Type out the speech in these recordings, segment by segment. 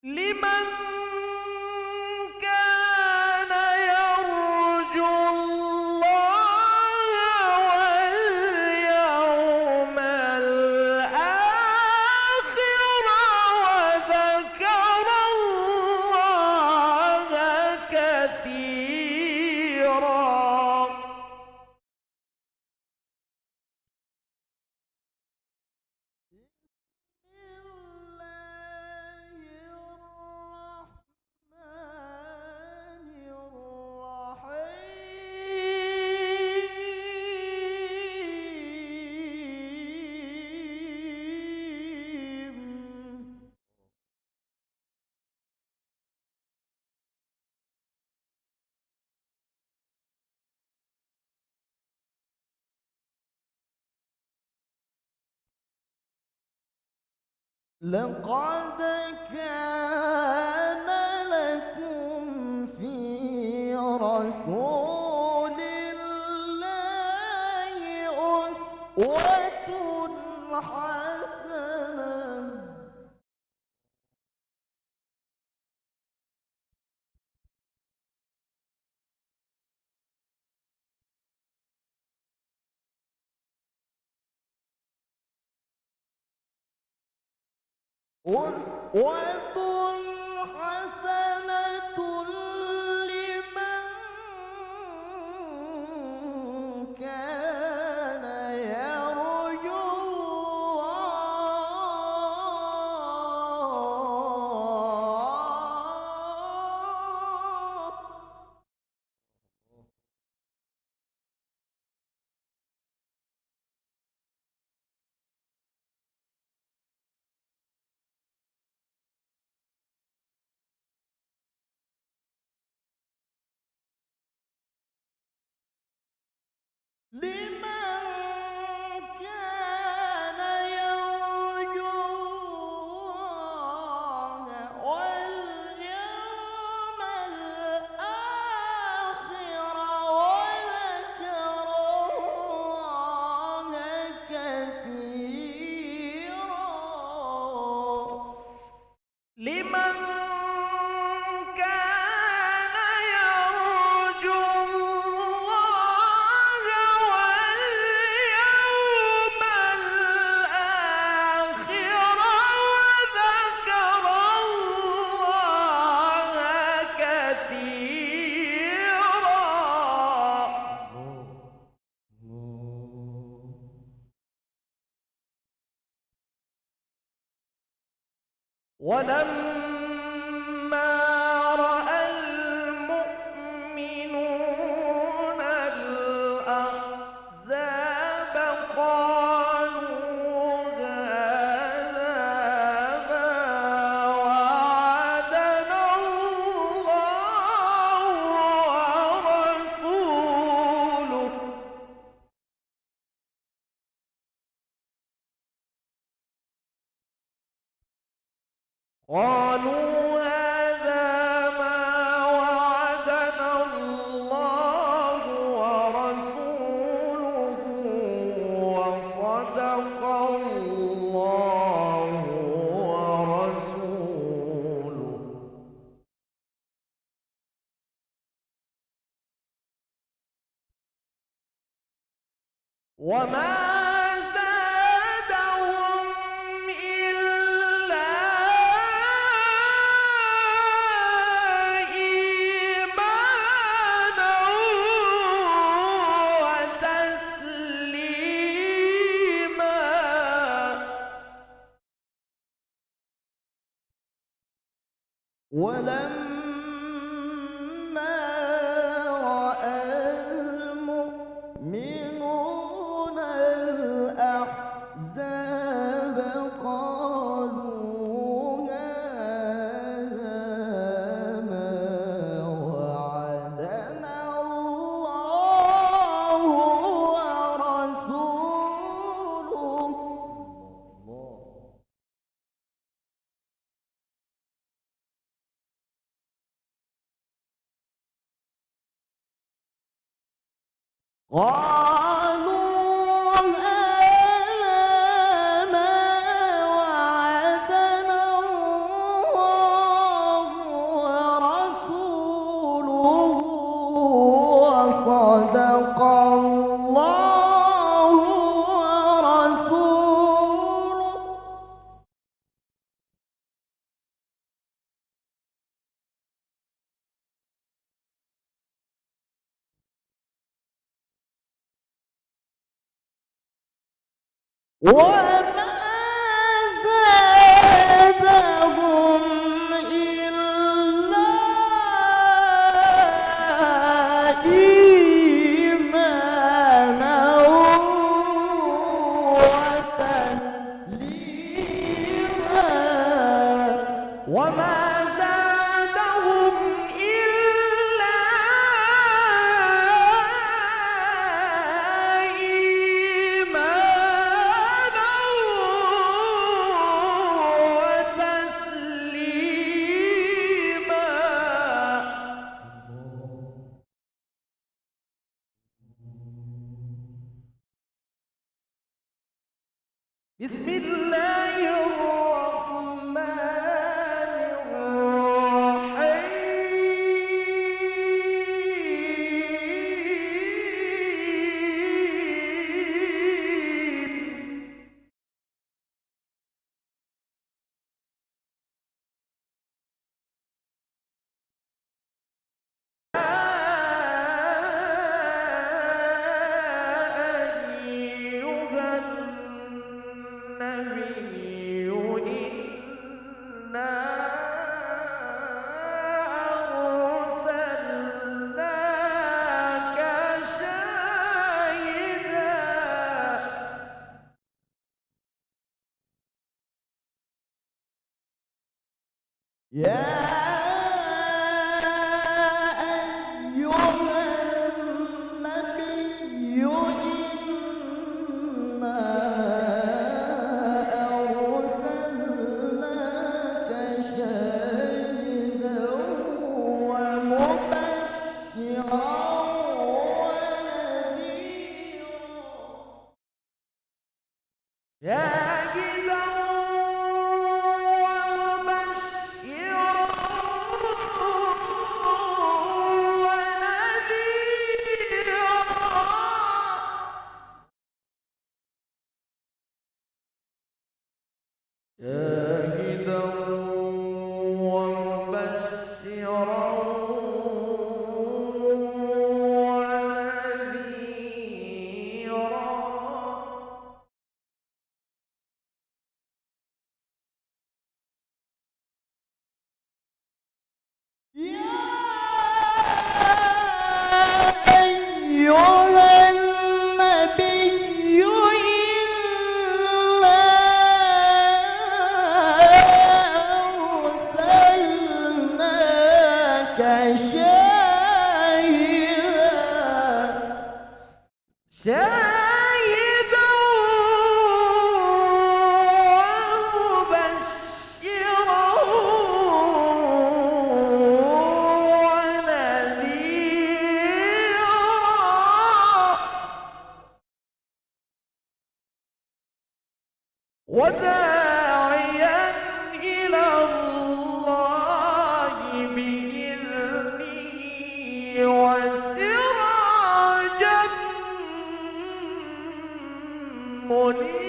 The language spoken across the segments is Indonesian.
لمن كان يرجو الله واليوم الآخر وذكر الله كثيرا. لقد كان لكم في رسول الله أسوة حسنة. أسوة حسنة لمن كان يرجو الله. لمن كان يرجو الله واليوم الآخر وذكر الله كثيرا. لمن كان يرجو الله واليوم الآخر وذكر الله كثيرا. ولما رأى المؤمنون الأحزاب قالوا هذا ما وعدنا الله ورسوله قالوا هذا ما وعدنا الله ورسوله وصدق الله ورسوله. وما زادهم إلا إيمانا وتسليما. ولما رأى المؤمنون الأحزاب قالوا هذا ما وعدنا الله ورسوله. قالوا هذا ما وعدنا الله وما زادهم إلا إيمانا وتسليما وما زادهم إلا إيمانا وتسليما. بسم الله الرحمن الرحيم. أيها النبي إنا أرسلناك شاهدا يا أيها النبي إنا أرسلناك شاهدا ومبشرا ونذيرا شاهدا ومبشرا ونذيرا. يا أيها النبي إنا أرسلناك شاهدا ومبشرا ونذيرا وداعيا إلى الله بإذنه وسراجا منيرا.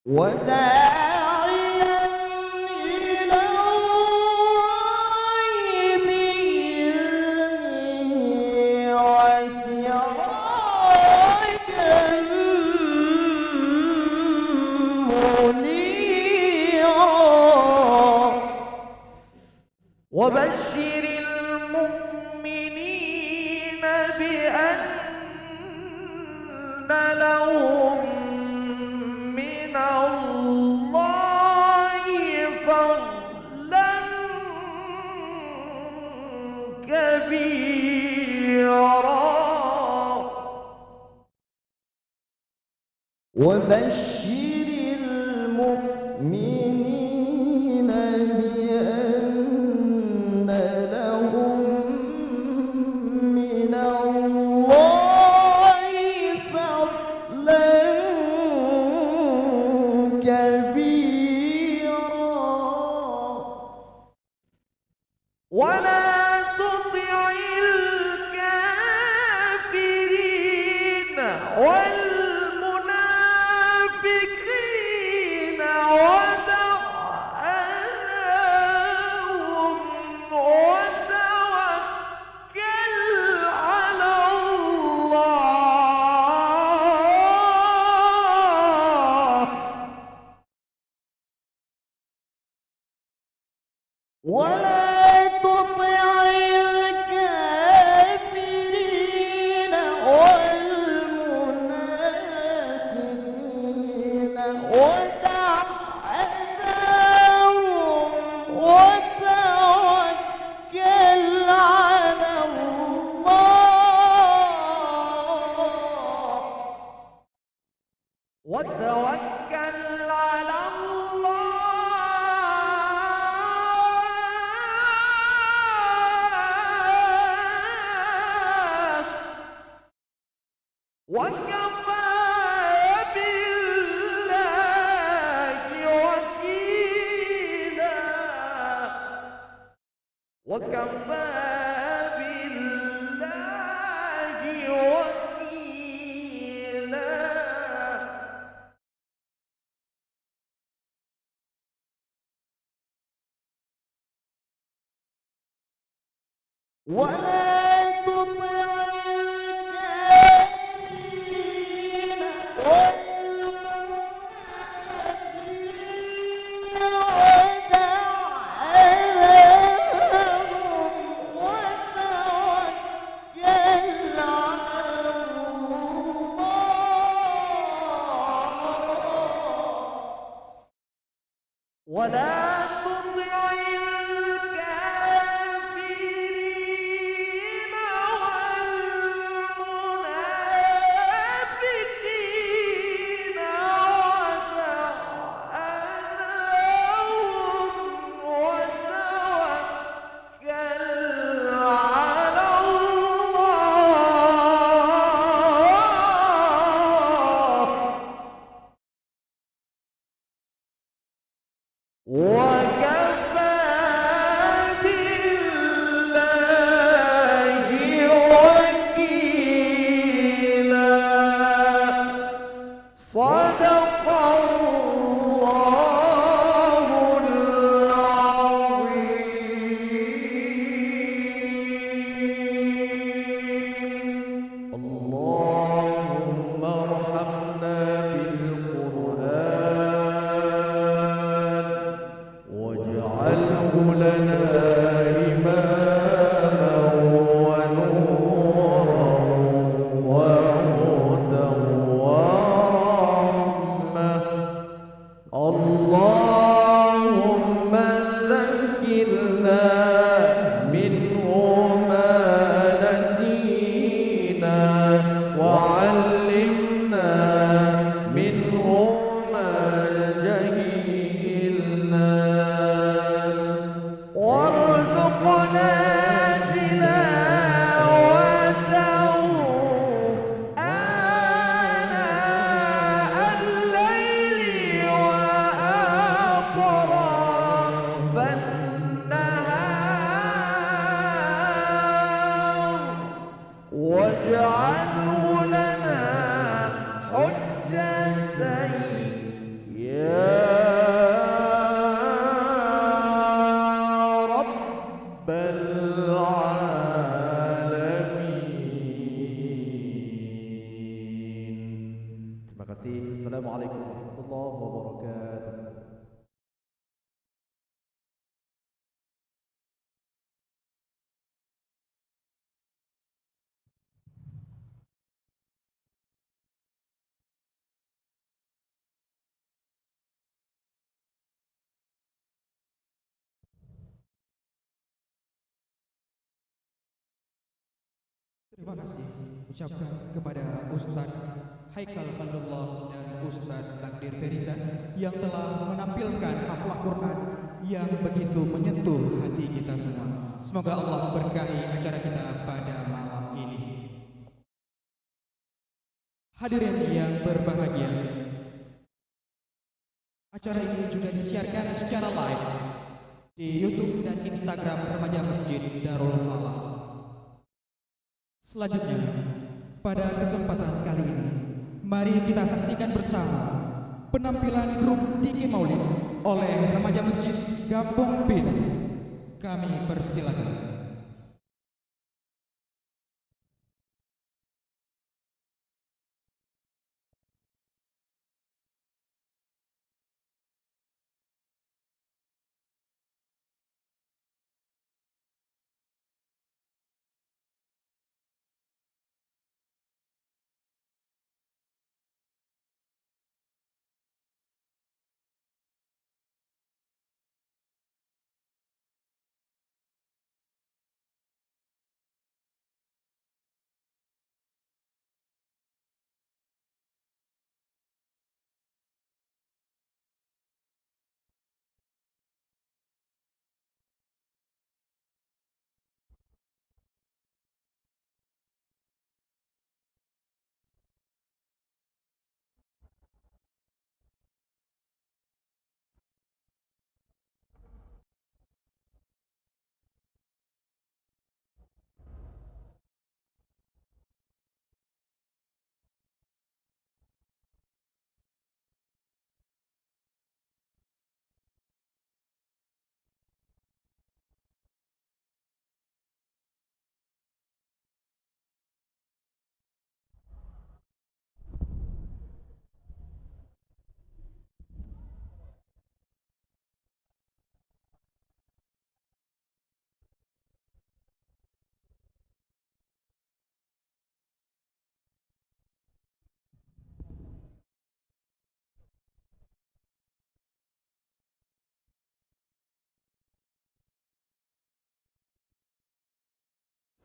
وداعيا إلى الله بإذنه وسراجا منيرا. وبشر المؤمنين بأن لهم من الله فضلا كبيرا. وبشر المؤمنين بأن لهم من الله فضلا كبيرا. ولا تطع الكافرين والمنافقين ودع عنهم وتوكل على ولا تطع الكافرين والمنافقين ودع أذاهم وتوكل على الله. وتوكل على الله وكفى بالله وكيلا وكفى بالله وكيلا ولا تطع الكافرين والمنافقين ودع أذاهم وتوكل على الله. ولا تطع الكافرين والمنافقين ودع أذاهم وتوكل على الله وكفى بالله وكيلا. صدق الله العظيم. اللهم ارحمنا بالقرآن واجعله لنا إماما ونورا وهدى ورحمة. اللهم ذكرنا منه ما نسينا وعلمنا منه ما جهلنا وارزقنا تلاوته آناء الليل وأطراف النهار واجعله لنا حجة يا رب العالمين. Terima kasih. Assalamualaikum warahmatullahi wabarakatuh. Terima kasih ucapkan kepada Ustadz Haikal Khalilullah dan Ustadz Takdir Ferizan yang telah menampilkan haflah Quran yang begitu menyentuh hati kita semua. Semoga Allah memberkahi acara kita pada malam ini. Hadirin yang berbahagia, acara ini juga disiarkan secara live di YouTube dan Instagram Remaja Masjid Darul Falah. Selanjutnya, pada kesempatan kali ini, mari kita saksikan bersama penampilan grup Tinggi Maulid oleh Remaja Masjid Gampung Pin. Kami persilakan.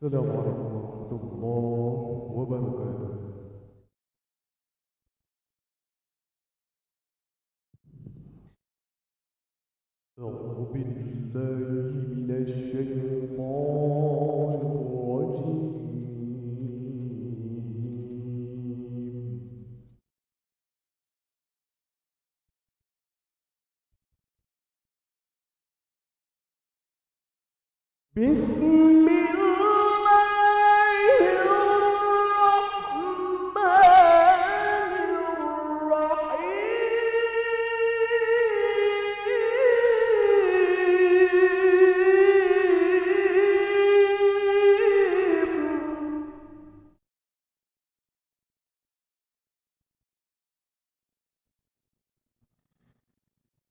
السلام عليكم ورحمة الله وبركاته. أعوذ بالله من الشيطان الرجيم. بسم الله الرحمن الرحيم.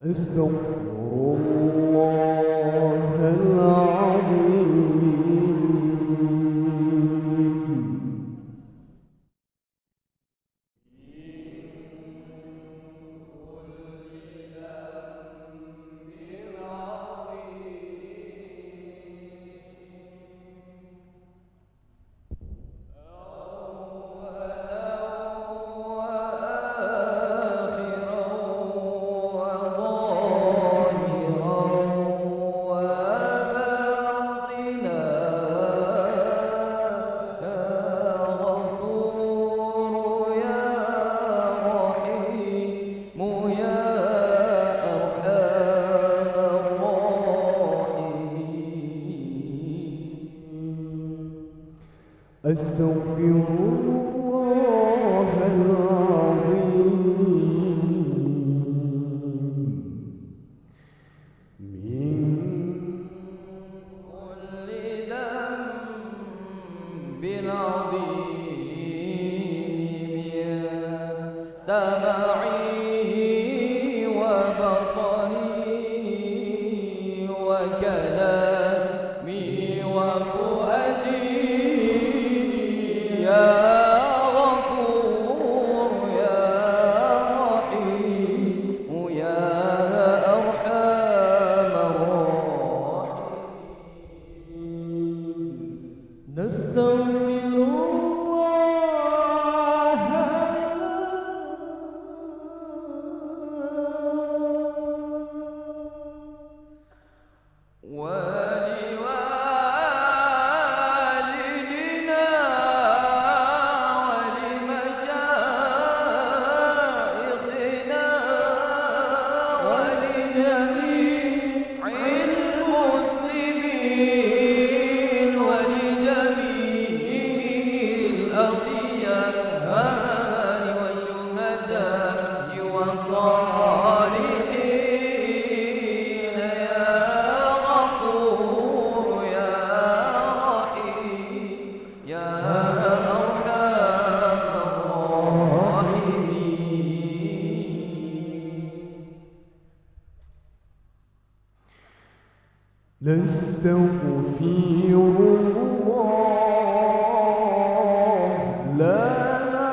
أستغفر الله العظيم أستغفر الله العظيم من كل ذنب عظيم سمعي وبصري وكلامي وفؤادي يا غفور يا رحيم يا أرحم الراحمين. نستغفر الله ولوالدنا ولمشايخنا ولجميع المسلمين ولجميع الأولياء والشهداء والصالحين يا غفور يا رحيم يا أرحم الراحمين. نستغفر الله لنا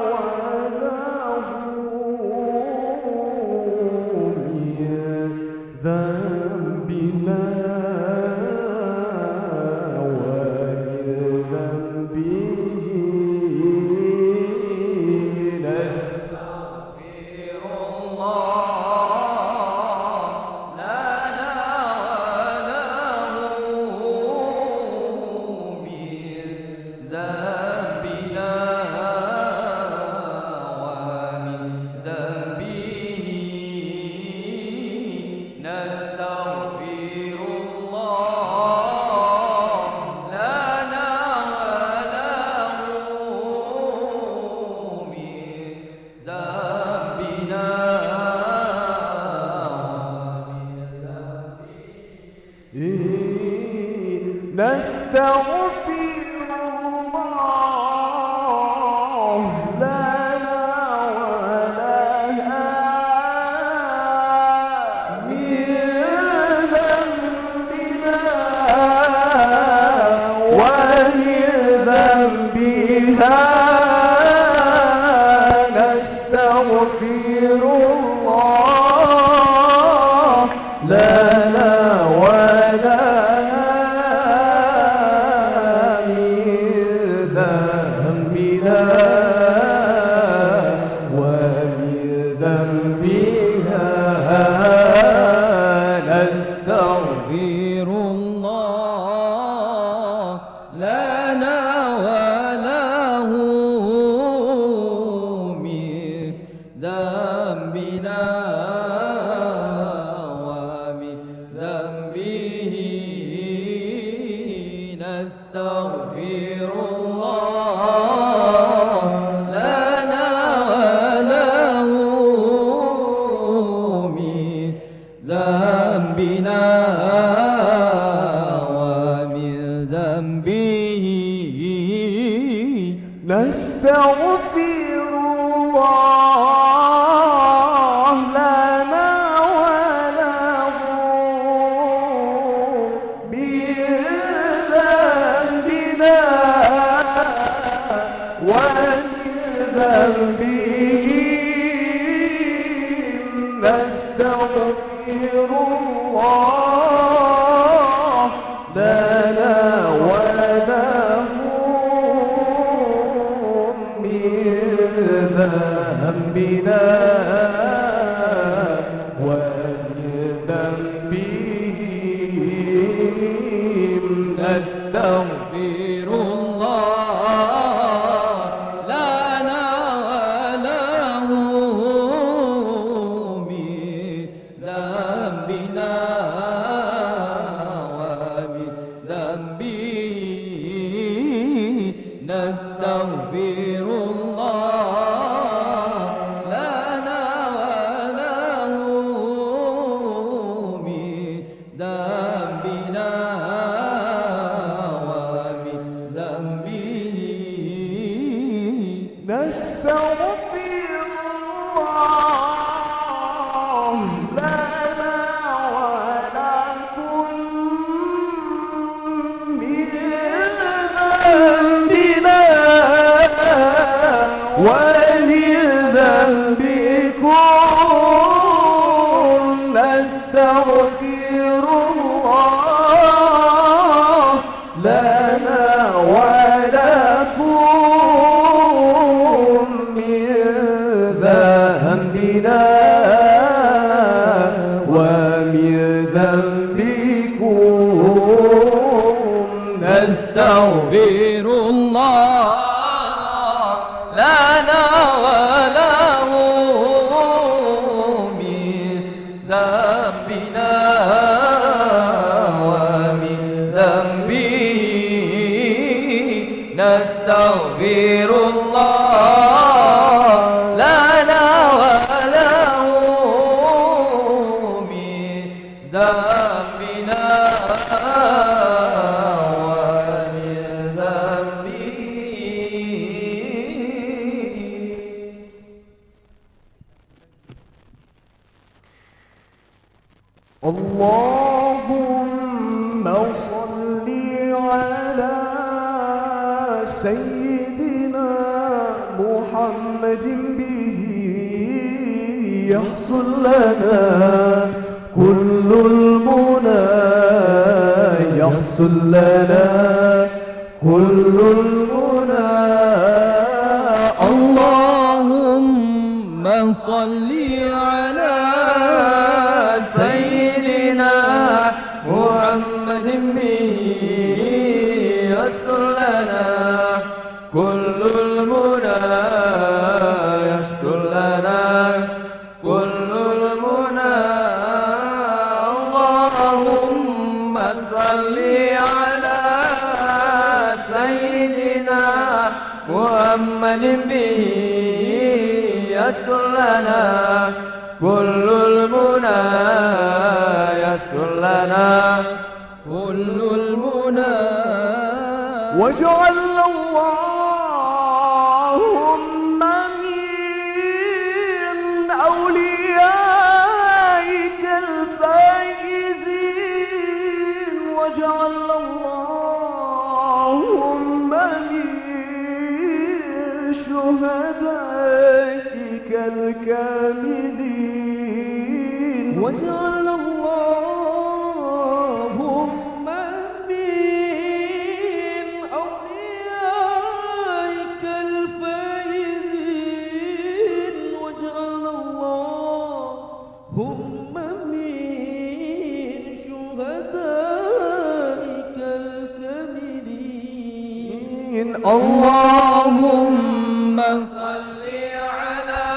وله من ذنبنا ولذنبه نستغفر الله لنا وله من ذنبنا ومن ذنبه نستغفر الله لنا وله من ذنبنا نستغفر الله لنا ولها من ذنبنا ومن ذنبها نستغفر الله لنا ولها ذنبنا ومن ذنبه نستغفر الله لنا وله بذنبنا ومن ذنبه نستغفر الله لنا وله ذنبنا وذنبهم نستغفر الله لنا وله من ذنبنا ومن ذنبه نستغفر الله لنا وله من ذنبنا ومن ذنبه نستغفر الله لنا ولكم من ذنبنا ومن ذنبكم نستغفر الله لنا ولكم من ذنبنا ومن ذنبكم نستغفر الله لنا وله من ذنبنا ومن ذنبه نستغفر الله لنا وله من ذنبنا ومن ذنبه. اللهم صل على سيدنا محمد به يحصل لنا كل المنى يحصل لنا كل المنى. اللهم صل على سيدنا محمد به يسر لنا كل المنى يسر لنا كل المنى. اللهم صل على سيدنا محمد به يسر لنا كل المنى يسر لنا كل المنى. واجعل اللهم من أوليائك الفائزين واجعل اللهم من شهدائك الكاملين واجعل اللهم من أوليائك الفائزين واجعل اللهم من شهدائك الكاملين. اللهم صل على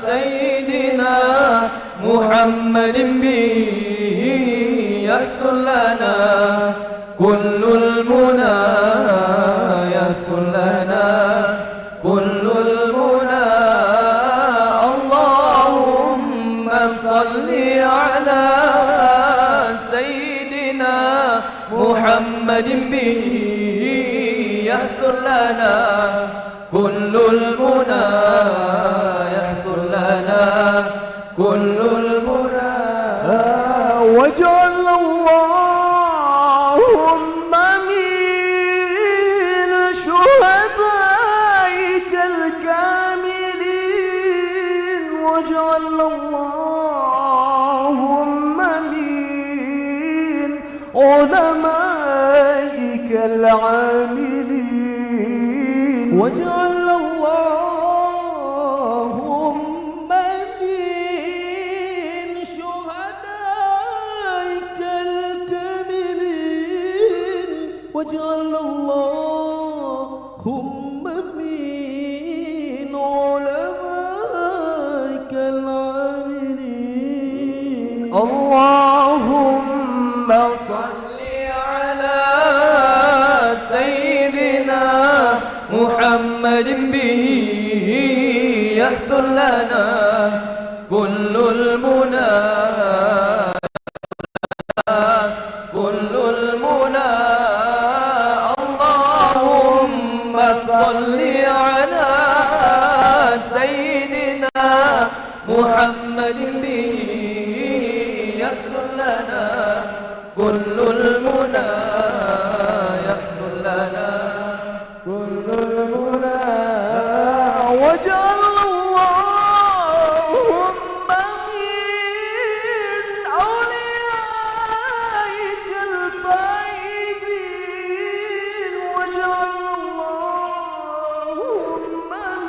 سيدنا محمد به يسر لنا كل المنى يسر لنا كل المنى. اللهم صل على محمد به يحصل لنا كل المنى يحصل لنا كل المنى واجعل اللهم من شهدائك الكاملين واجعل اللهم من علمائك العاملين واجعل اللهم من شهدائك الكاملين واجعل اللهم من علمائك العاملين اللهم صل على سيدنا محمد به يحصل لنا كل المنى كل المنى اللهم صل على سيدنا محمد به يحصل لنا كل المنى يحصل لنا كل المنى واجعل اللهم من أوليائك الفائزين واجعل اللهم من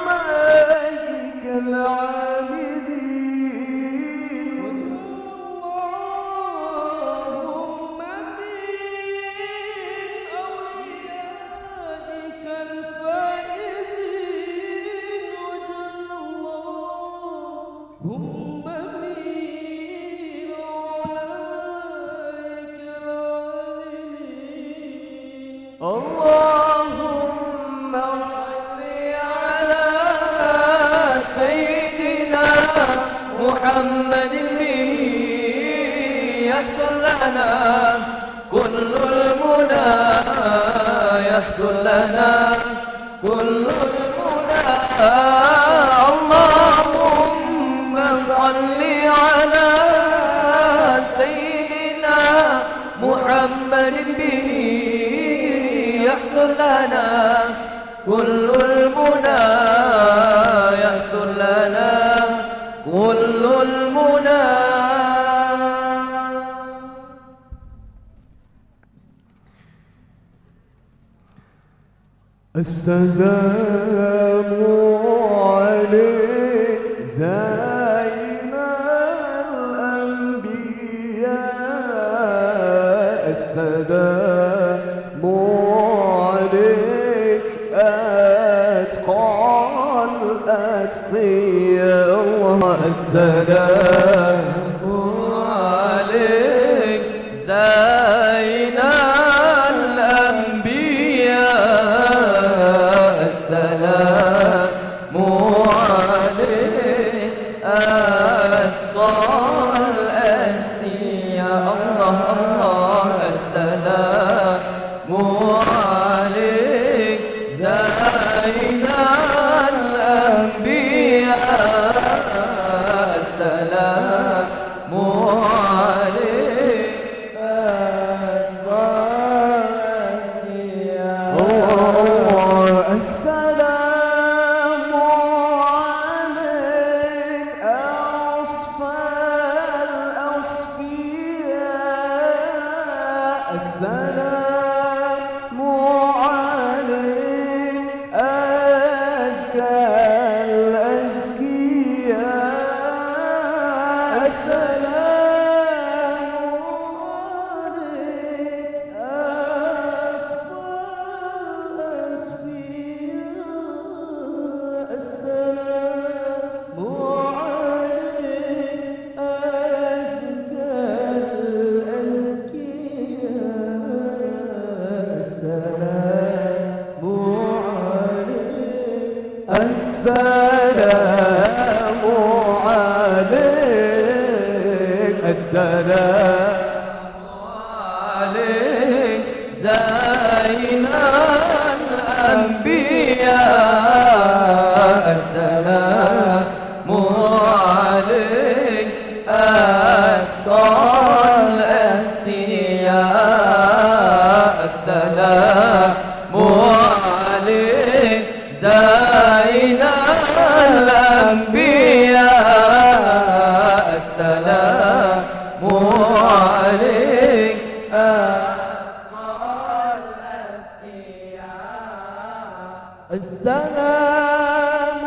علمائك العاملين اللهم من أوليائك الفائزين واجعل اللهم من علمائك العاملين اللهم صل على سيدنا محمد به يحصل لنا كل المنى يحصل لنا كل المنى اللهم صل على سيدنا محمد به يحصل لنا كل المنى يحصل لنا كل المنى السلام عليك زين الأنبياء السلام عليك أتقى الأتقياء الله السلام عليك زين الأنبياء السلام عليك أتقى الأتقياء الله الله السلام عليك زين الأنبياء السلام عليك أتقى الأتقياء السلام عليك أصفى الأصفياء السلام عليك أزكى الأزكياء السلام عليك أصفى الأصفياء السلام عليك أزكى الأزكياء السلام عليك السلام عليك السلام عليك أثقل أثقياء السلام عليك زين الأنبياء السلام عليك أثقل أثقياء السلام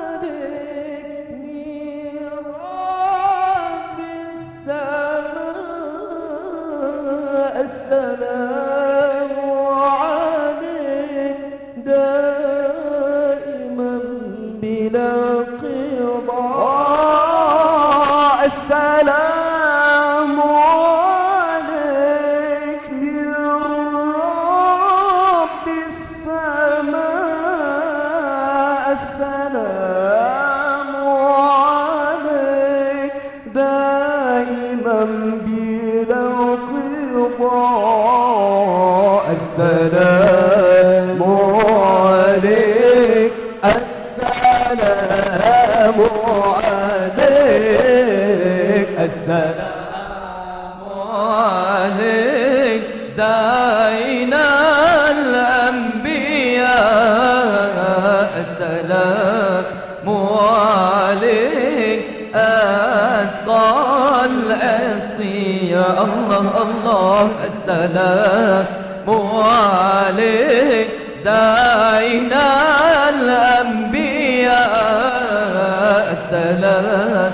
عليك من رب السماء السلام عليك دائما بلا انقضاء السلام عليك من رب السماء السلام عليك دائما بلا انقضاء السلام عليك السلام عليك السلام عليك زين الأنبياء السلام عليك أثقل الأثقياء الله الله السلام عليك زين الأنبياء السلام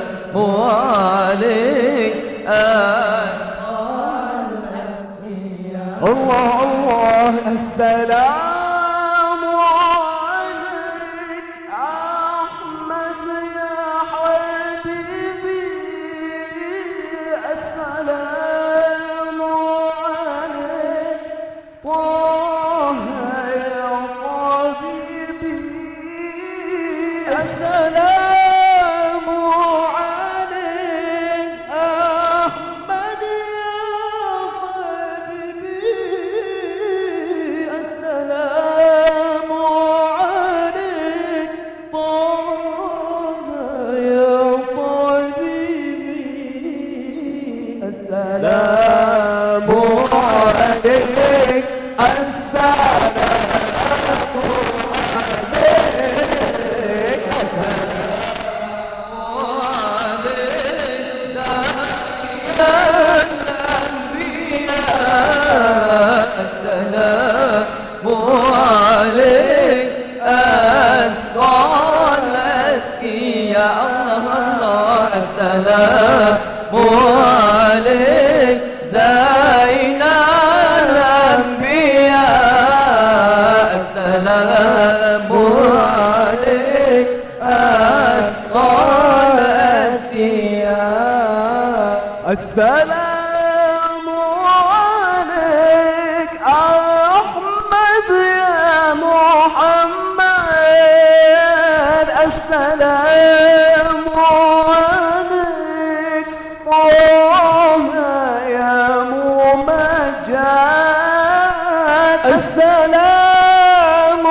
عليك أثقل الأثقياء الله الله السلام عليك أحمد يا حبيبي السلام عليك طه يا حبيبي السلام عليك أحمد يا حبيبي السلام عليك طه يا حبيبي السلام عليك السلام عليك أثقل أثقياء الله الله السلام عليك زين الأنبياء السلام عليك أثقل أثقياء السلام عليك أحمد يا محمد السلام عليك طه يا ممجد السلام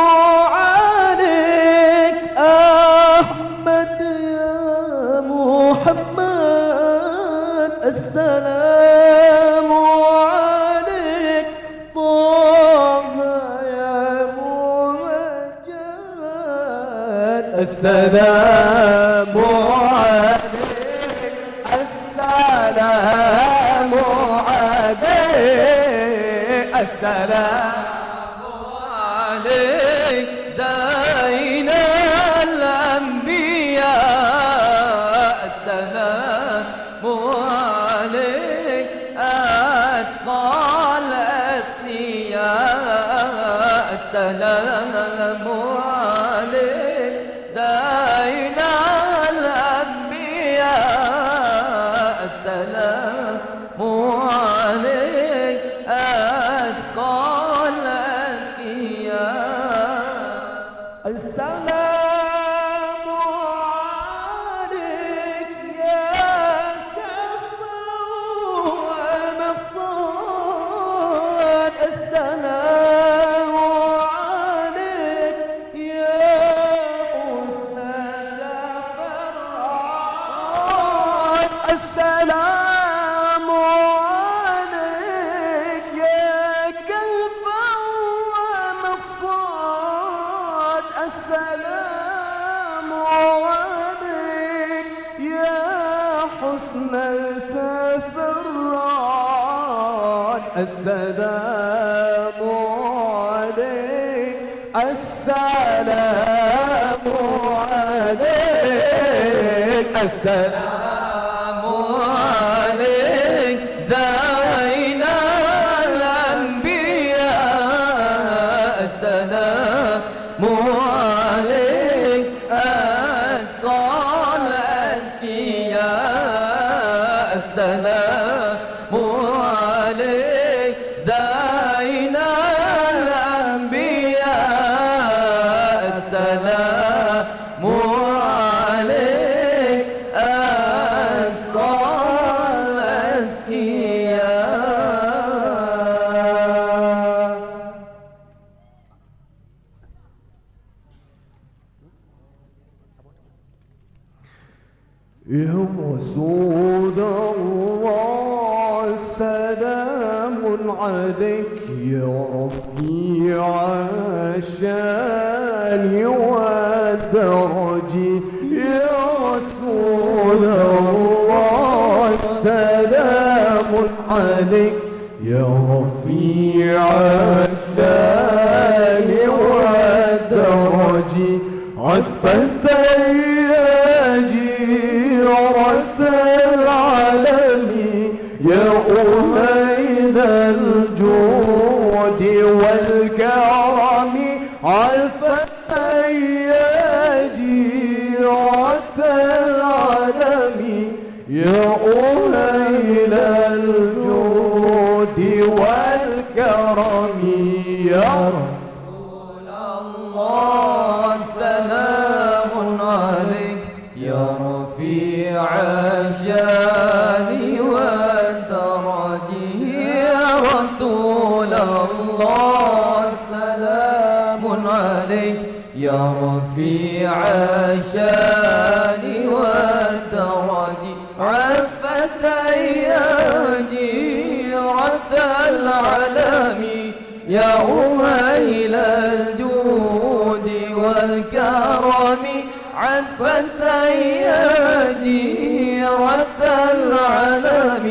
عليك أحمد يا محمد السلام عليك طه يا ممجد السلام عليك السلام عليك السلام عليك زين الأنبياء السلام عليك أثقل أثقياء السلام عليك زين الأنبياء السلام عليك أثقل أثقياء السلام عليك يا كفو ونصار السلام عليك حسن التفراد السلام عليك السلام عليك السلام عليك زين الأنبياء السلام عليك أسقى الأزكياء السلام عليك زين الأنبياء السلام عليك أسقى الأزكياء. يا رسول الله سلام عليك يا رفيع الشان والدرج يا رسول الله سلام عليك يا رفيع الشان والدرج عطفة يا جيرة العالم يا أهيل الجود والكرم عطفة يا جيرة العالم يا أهيل الجود والكرم يا رسول الله سلام عليك يا رفيع الشان والدرج يا رسول الله سلام عليك يا رفيع الشان والدرج عفت يا جيرة العلم يا أهيل الجود والكرم عفت يا جيرة العلم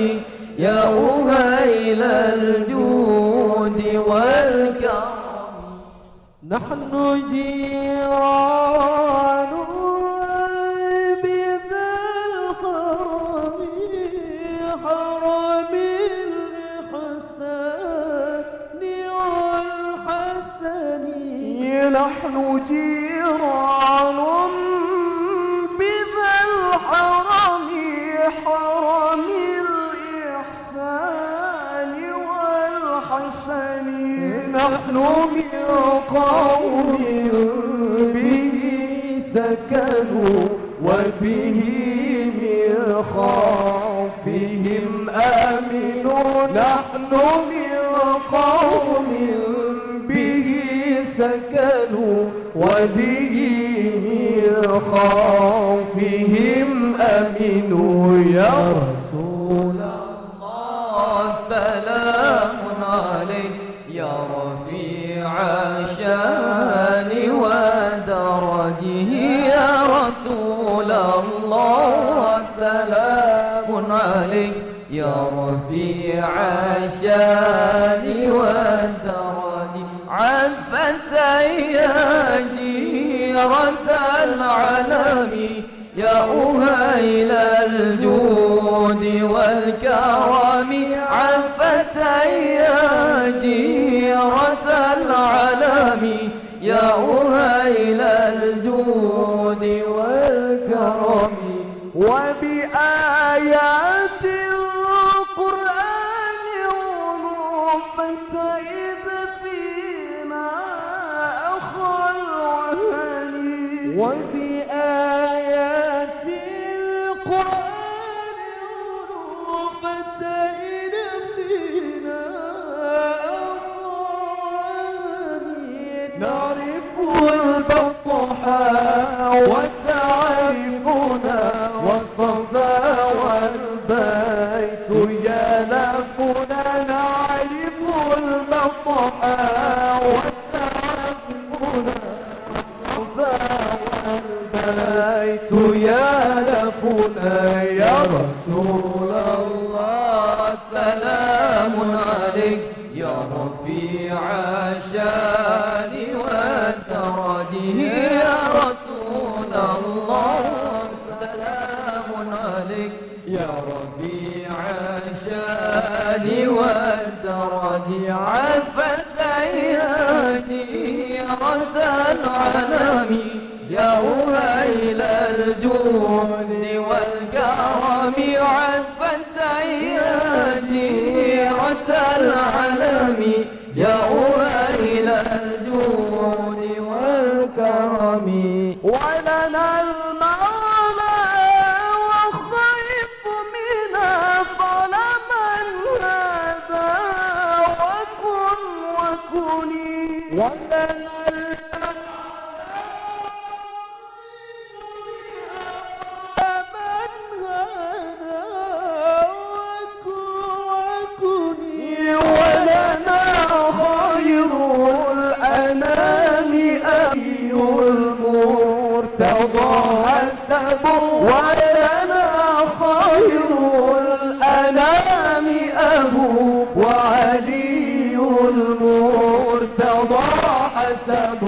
يا أهيل الجود والكرم نحن جيران بذا الحرم حرم الإحسان والحسن نحن جيران بذا الحرم حرم الإحسان والحسن نحن من قوم به سكنوا وبه من خوفهم آمنوا نحن من قوم به سكنوا وبه من خوفهم آمنوا يا رسول الله سلام عليك يا رفيع الشان ودرجه يا رسول الله سلام عليك يا رفيع الشان والدرج عفت يا جيرة العلم يا أهيل الجود والكرم عفت يا جيرة العلم يا أهيل الجود والكرم وبآيات القرآن ونفتئذ فينا أخا الوهن وبآيات القرآن ونفتئذ فينا أخا الوهن نعرف البطحاء وتعرفنا والصفا والبيت يلفنا نعرف البطحاء وتعرفنا والصفا والبيت يلفنا سلفنا يا رسول الله سلام عليك يا رفيع الشان والدرج يا رسول الله سلام عليك يا رفيع الشان والدرج عفت جيرة العالم يا ويل الجود والكرم عفت جيرة العالم يا ويل الجود والكرم ولنا المولى وخيف من ظلم هذا وكن وكني ولنا ولنا خير الأنام أبو وعلي المرتضى حسب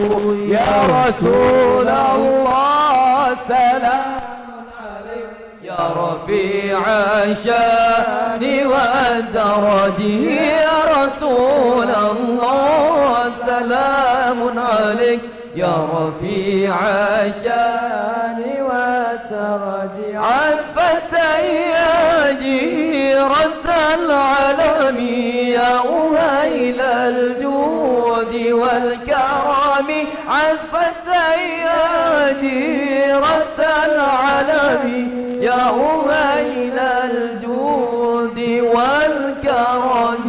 يا رسول الله سلام عليك يا رفيع الشان والدرج يا رسول الله سلام عليك يا رفيع الشان والدرج عفت يا جيرة العلم يا أهيل الجود والكرم عفت يا جيرة العلم يا أهيل الجود والكرم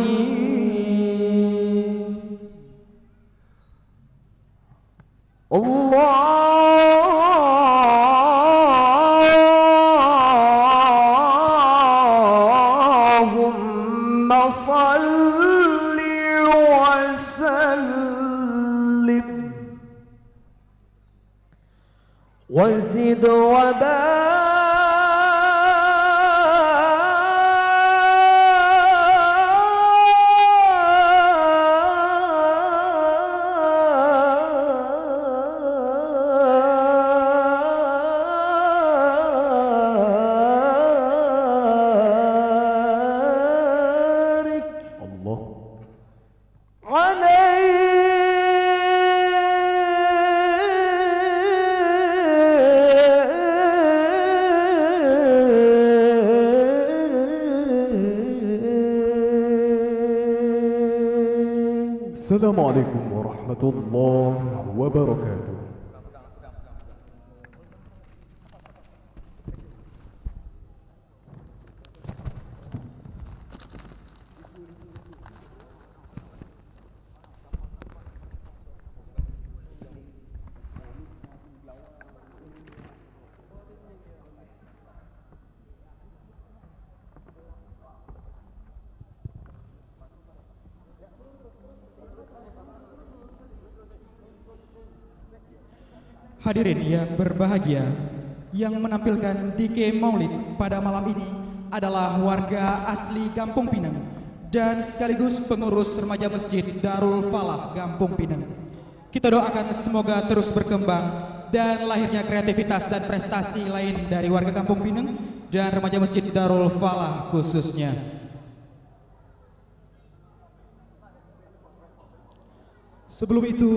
اللهم صل وسلم وزد الله السلام عليكم ورحمة الله وبركاته. Hadirin yang berbahagia, yang menampilkan DK Maulid pada malam ini adalah warga asli Kampung Pinang dan sekaligus pengurus remaja Masjid Darul Falah Kampung Pinang. Kita doakan semoga terus berkembang dan lahirnya kreativitas dan prestasi lain dari warga Kampung Pinang dan remaja Masjid Darul Falah khususnya. Sebelum itu,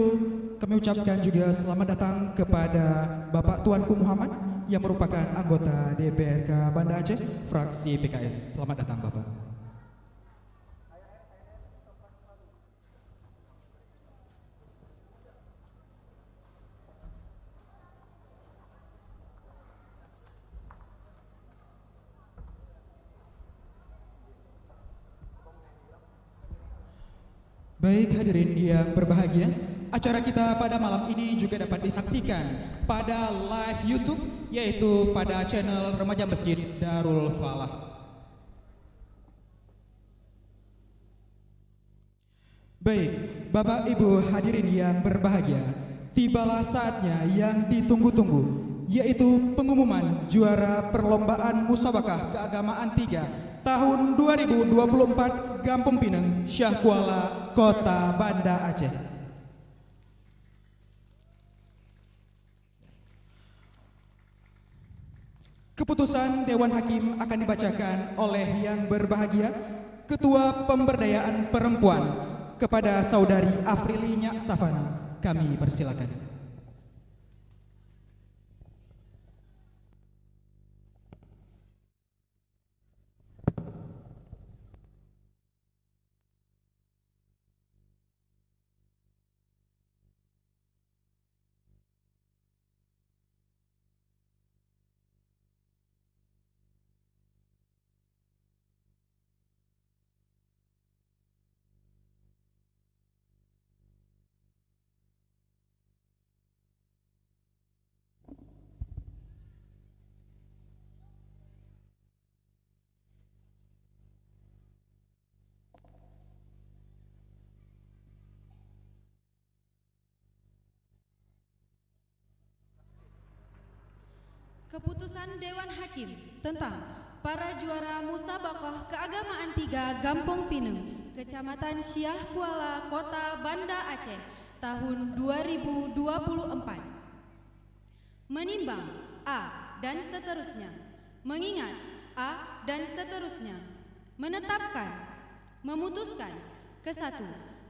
kami ucapkan juga selamat datang kepada Bapak Tuanku Muhammad yang merupakan anggota DPRK Banda Aceh, fraksi PKS. Selamat datang Bapak. Baik hadirin yang berbahagia, acara kita pada malam ini juga dapat disaksikan pada live YouTube, yaitu pada channel Remaja Masjid Darul Falah. Baik, Bapak Ibu hadirin yang berbahagia, tibalah saatnya yang ditunggu-tunggu, yaitu pengumuman juara perlombaan musabakah keagamaan 3 tahun 2024 Gampung Pineng, Syah Kuala, Kota Banda Aceh. Keputusan Dewan Hakim akan dibacakan oleh yang berbahagia Ketua Pemberdayaan Perempuan kepada Saudari Afrili Nyak Safana. Kami persilakan. Keputusan Dewan Hakim tentang para juara musabaqah keagamaan 3 Gampung Pineng, Kecamatan Syah Kuala, Kota Banda Aceh tahun 2024. Menimbang A dan seterusnya, mengingat A dan seterusnya, menetapkan, memutuskan, ke-1,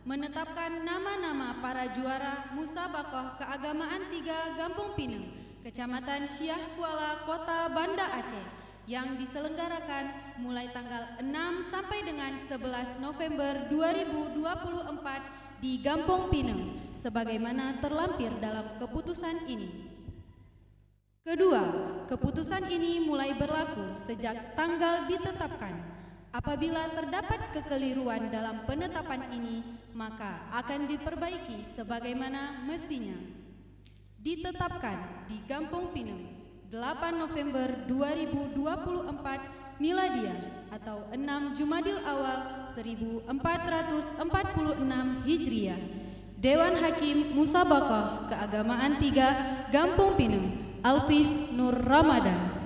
menetapkan nama-nama para juara musabaqah keagamaan 3 Gampung Pineng, Kecamatan Syah Kuala, Kota Banda Aceh yang diselenggarakan mulai tanggal 6 sampai dengan 11 November 2024 di Gampung Pineng sebagaimana terlampir dalam keputusan ini. Kedua, keputusan ini mulai berlaku sejak tanggal ditetapkan. Apabila terdapat kekeliruan dalam penetapan ini, maka akan diperbaiki sebagaimana mestinya. Ditetapkan di Gampung Pineng 8 November 2024 Miladiah atau 6 Jumadil Awal 1446 Hijriah. Dewan Hakim Musabaqah Keagamaan 3 Gampung Pineng Alfis Nur Ramadan.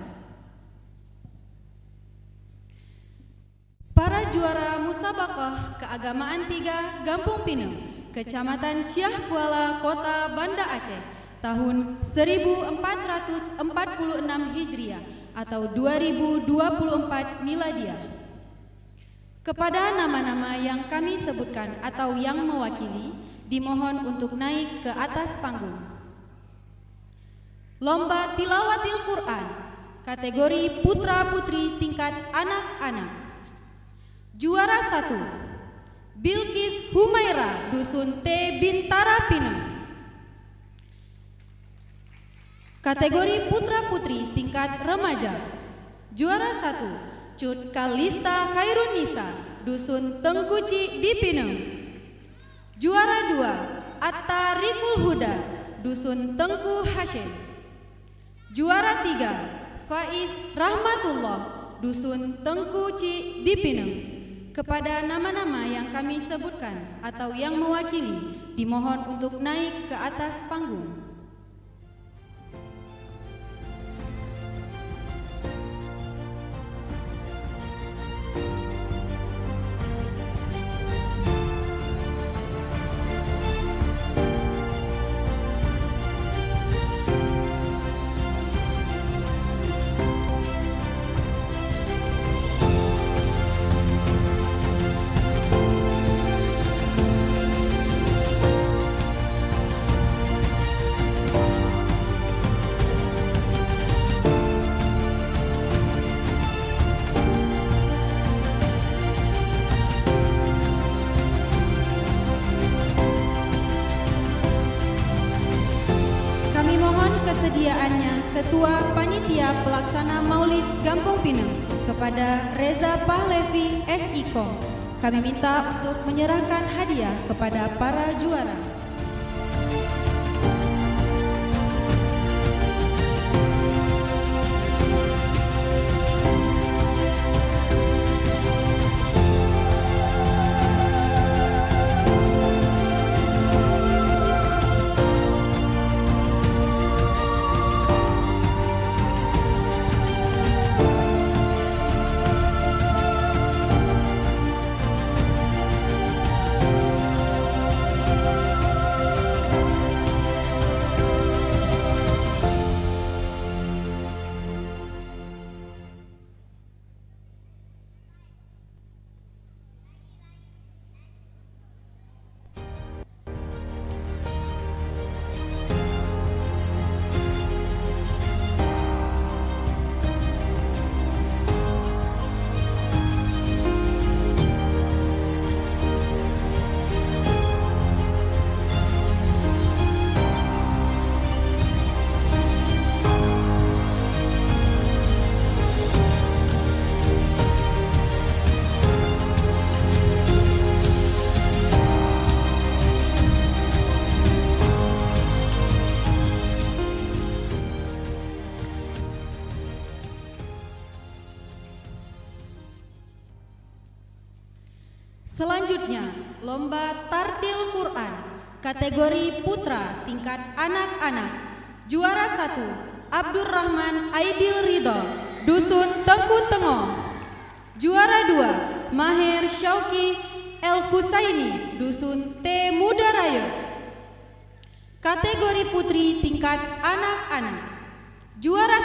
Para juara musabaqah keagamaan 3 Gampung Pineng, Kecamatan Syah Kuala, Kota Banda Aceh tahun 1446 Hijriah atau 2024 Miladiah. Kepada nama-nama yang kami sebutkan atau yang mewakili, dimohon untuk naik ke atas panggung. Lomba Tilawatil Quran, kategori putra-putri tingkat anak-anak. Juara 1, Bilqis Humaira, Dusun T Bintara Pineng. Kategori putra-putri tingkat remaja. Juara 1, Cut Kalista Khairun Nisa, Dusun Tengkuci di Pineng. Juara 2, Atta Rikul Huda, Dusun Tengku Hashim. Juara 3, Faiz Rahmatullah, Dusun Tengkuci di Pineng. Kepada nama-nama yang kami sebutkan atau yang mewakili, dimohon untuk naik ke atas panggung. Kesediaannya Ketua Panitia Pelaksana Maulid Gampung Pineng kepada Reza Pahlevi SIKOM. Kami minta untuk menyerahkan hadiah kepada para juara. Selanjutnya, lomba tartil Quran kategori putra tingkat anak-anak. Juara 1, Abdurrahman Aidil Ridho, Dusun Tengku Tengok. Juara 2, Maher Syauki El Husaini, Dusun T Mudaraya. Kategori putri tingkat anak-anak. Juara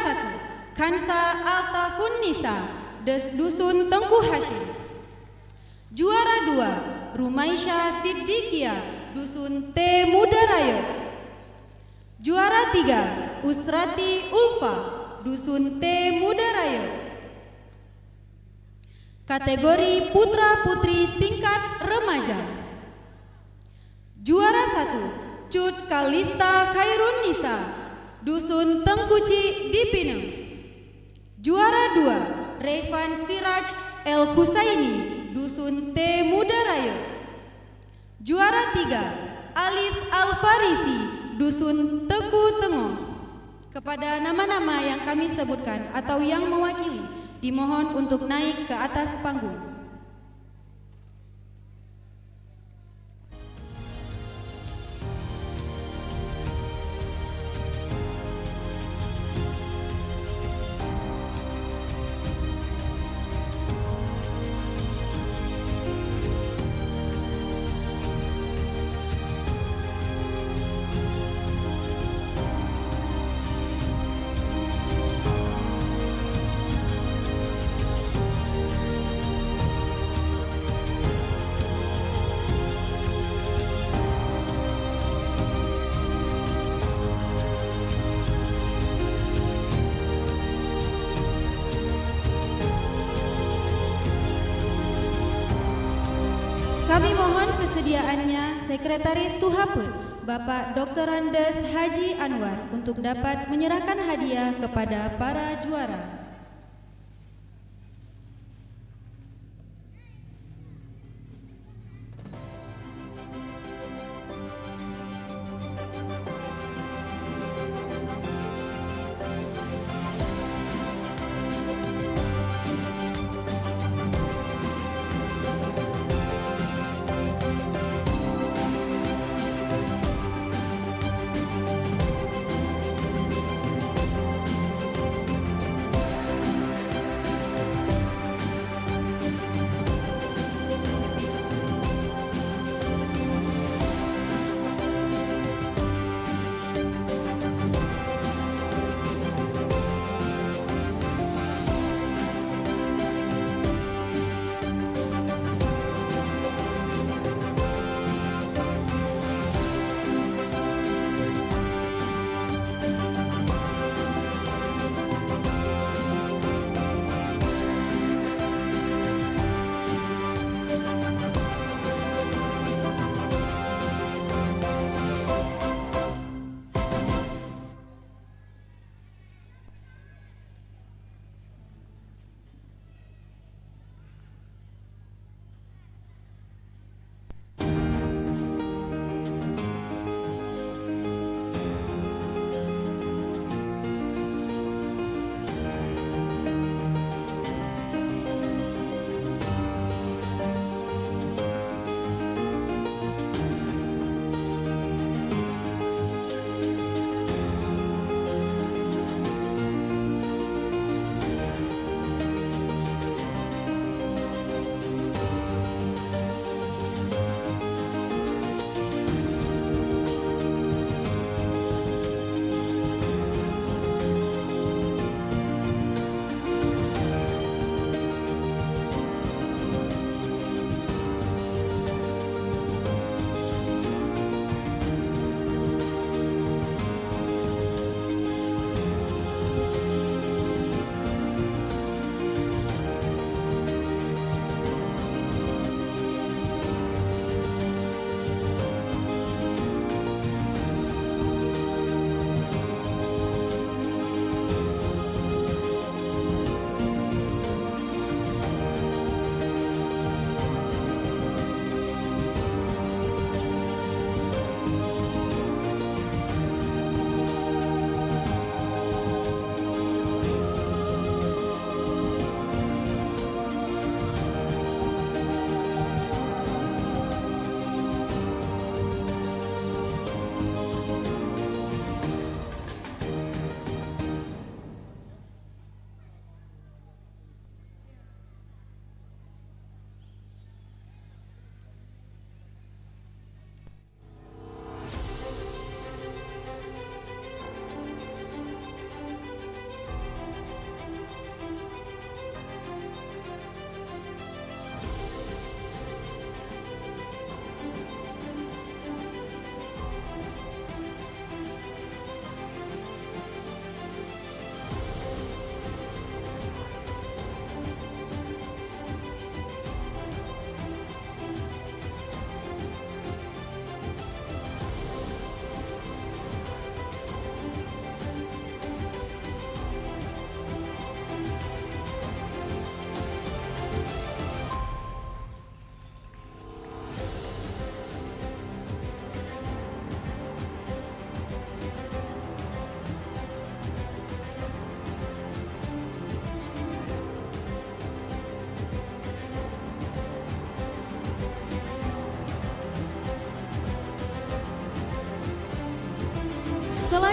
1, Kansa Altafun Nisa, Dusun Tengku Hashim. Juara 2, Rumaisya Siddiqia, Dusun T Mudaraya. Juara 3, Usrati Ulfa, Dusun T Mudaraya. Kategori putra putri tingkat remaja. Juara 1, Cut Kalista Khairun Nisa, Dusun Tengkuci Dipinem. Juara 2, Revan Siraj El Husaini, Dusun T Mudaraya. Juara 3, Alif Al Farisi, Dusun Teku Tengok. Kepada nama-nama yang kami sebutkan atau yang mewakili, dimohon untuk naik ke atas panggung. Kami mohon kesediaannya Sekretaris Tuhaput, Bapak Dr. Andes Haji Anwar untuk dapat menyerahkan hadiah kepada para juara.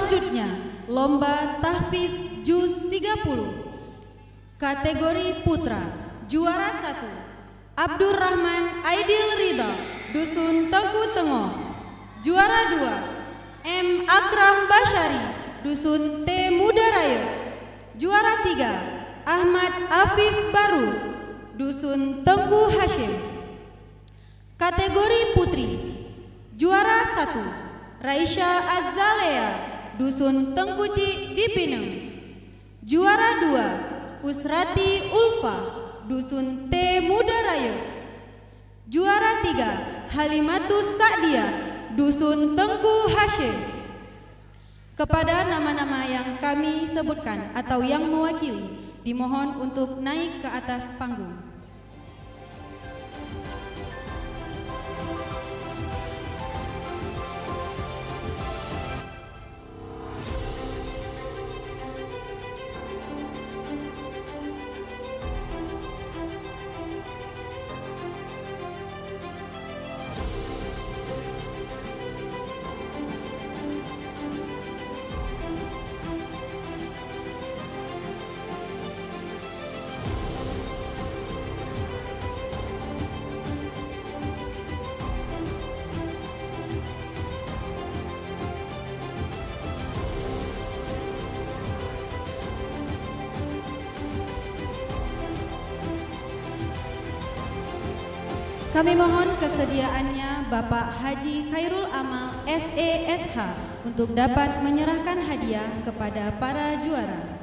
Selanjutnya, lomba tahfiz juz 30. Kategori putra, juara 1 Abdurrahman Aidil Ridha, Dusun Tengku Tengoh. Juara 2 M Akram Basyari, Dusun T Mudaraya. Juara 3 Ahmad Afif Barus, Dusun Tengku Hashim. Kategori putri, juara 1 Raisya Azalea, Dusun Tengkuci Dipineng. Juara 2 Usrati Ulfa, Dusun T Mudaraya. Juara 3 Halimatus Sa'dia, Dusun Tengku Hashim. Kepada nama-nama yang kami sebutkan atau yang mewakili, dimohon untuk naik ke atas panggung. Kami mohon kesediaannya Bapak Haji Khairul Amal SESH untuk dapat menyerahkan hadiah kepada para juara.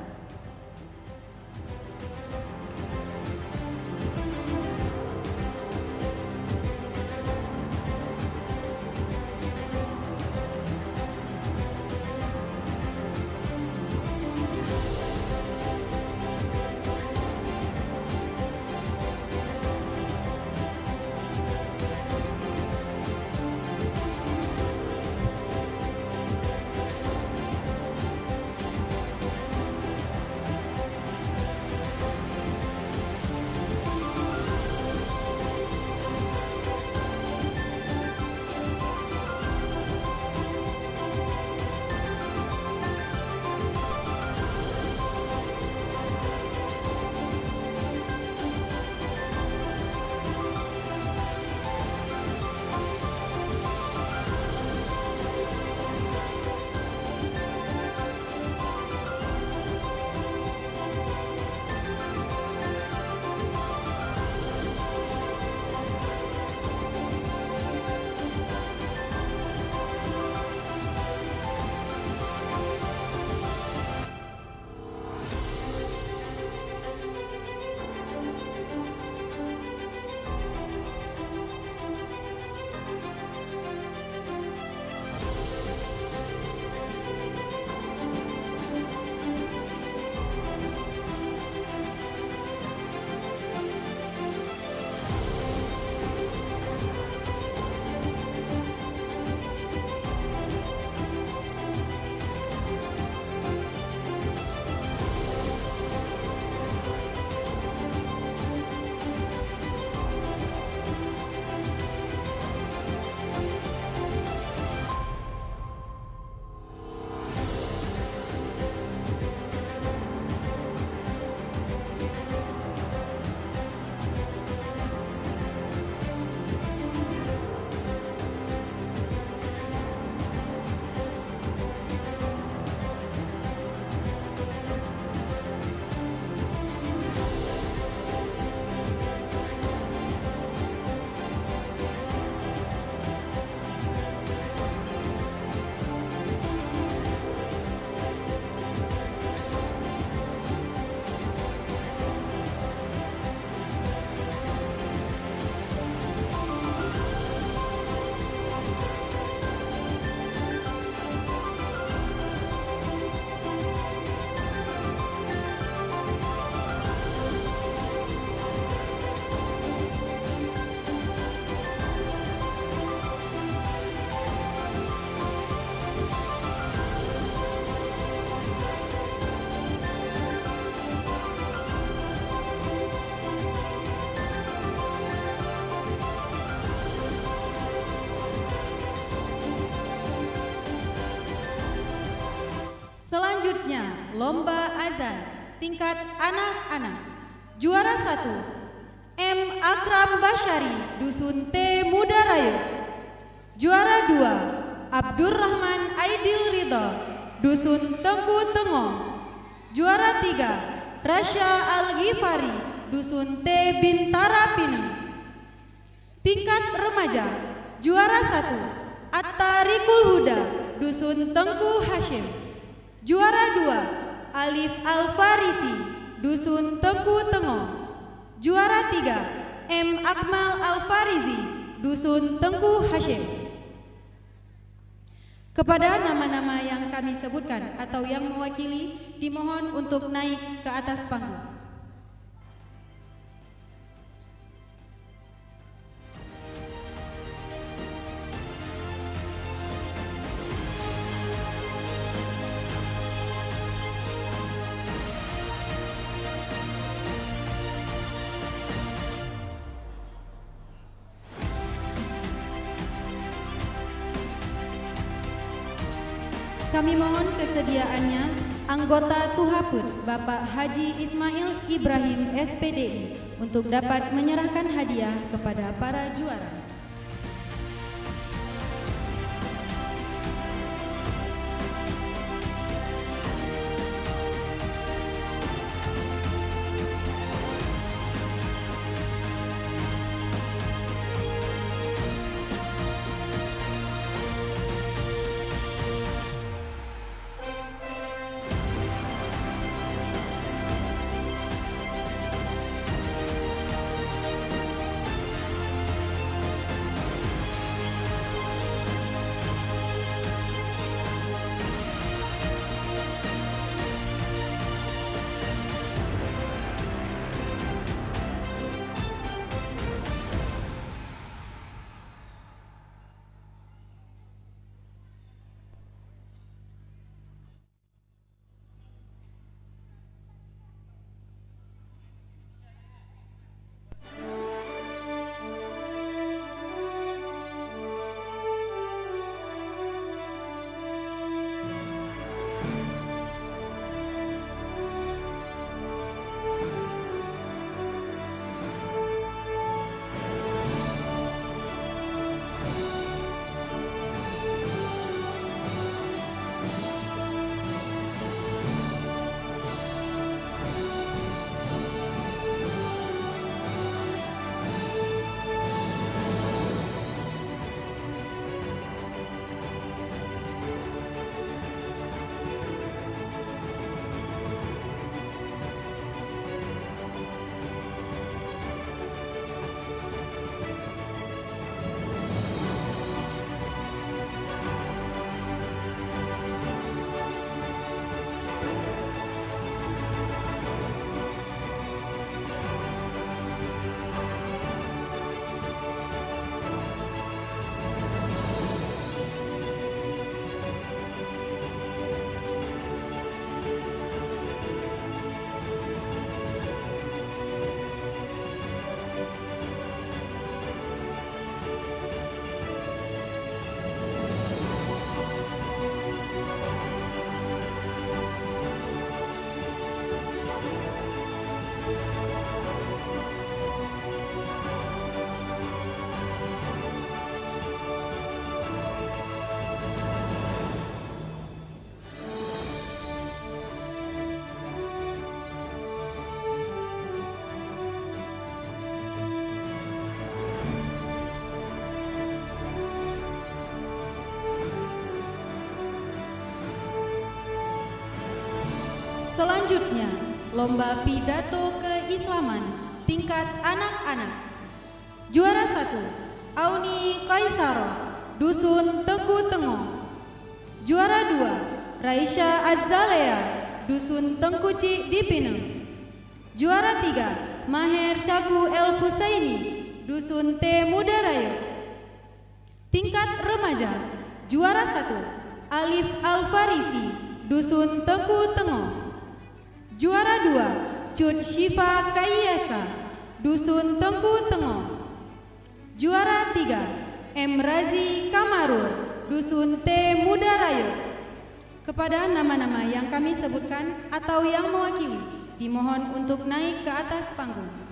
Selanjutnya, lomba azan tingkat anak-anak. Juara 1, M. Akram Basyari, Dusun T. Mudarayo. Juara 2, Abdurrahman Aidil Ridho, Dusun Tengku Tengong. Juara 3, Rasya Al-Ghifari, Dusun T. Bintara Pineng. Tingkat remaja, juara 1, At-Tariqul Huda, Dusun Tengku Hashim. Juara 2, Alif Al-Farisi, Dusun Tengku Tengong. Juara 3, M. Akmal Al-Farizi, Dusun Tengku Hashim. Kepada nama-nama yang kami sebutkan atau yang mewakili, dimohon untuk naik ke atas panggung. Kami mohon kesediaannya anggota Tuhaput Bapak Haji Ismail Ibrahim SPDI untuk dapat menyerahkan hadiah kepada para juara. Selanjutnya, lomba pidato keislaman tingkat anak-anak. Juara 1, Auni Kaisaro, Dusun Tengku Tengong. Juara 2, Raisya Azzalea, Dusun Tengkuci Dipineng. Juara 3, Maher Syaku El Husaini, Dusun T Mudarayo. Tingkat remaja, juara 1, Alif Al-Farisi, Dusun Tengku Tengong. Juara 2, Cut Syifa Kaiyasa, Dusun Tengku Tengong. Juara 3, M. Razi Kamarur, Dusun T Mudarayo. Kepada nama-nama yang kami sebutkan atau yang mewakili, dimohon untuk naik ke atas panggung.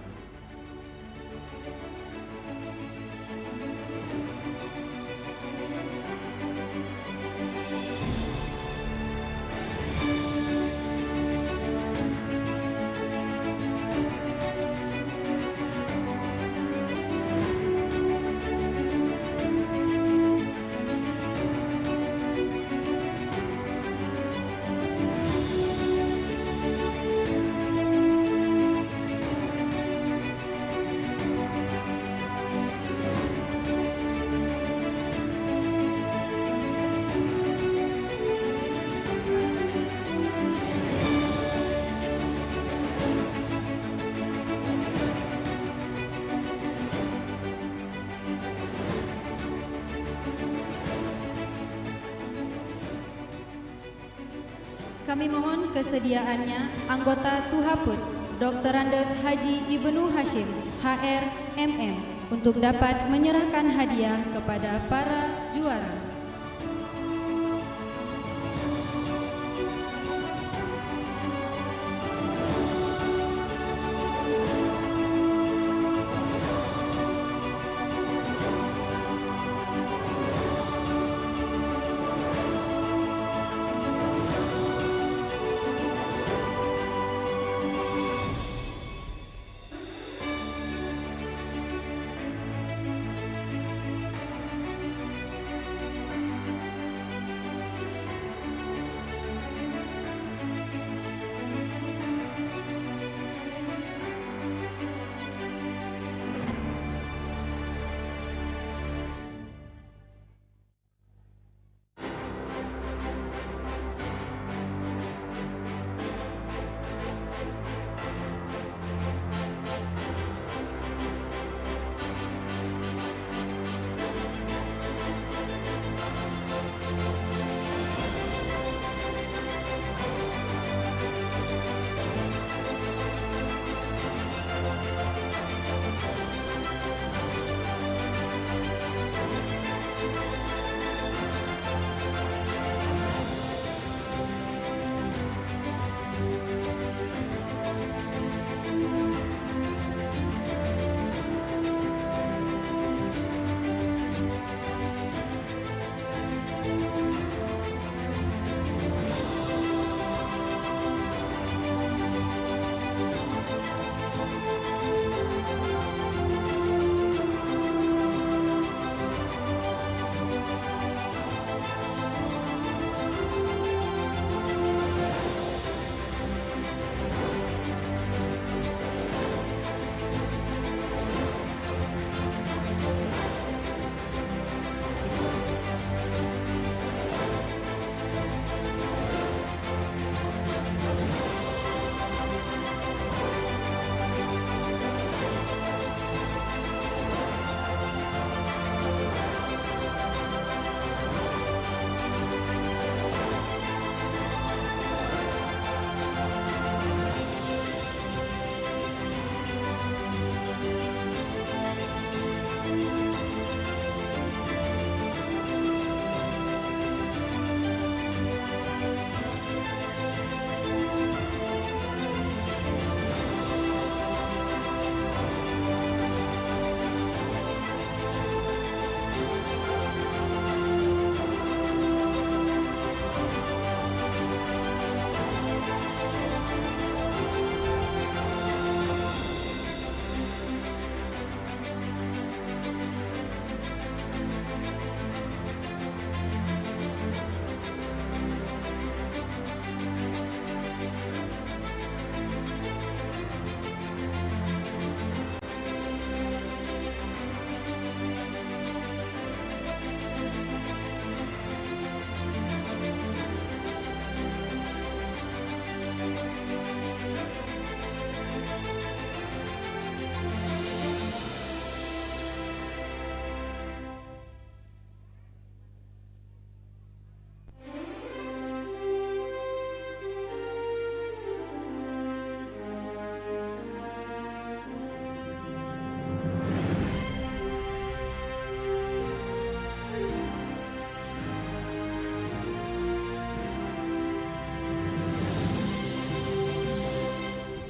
Kami mohon kesediaannya anggota Tuhaput Dr. Andes Haji Ibnu Hashim HR MM untuk dapat menyerahkan hadiah kepada para juara.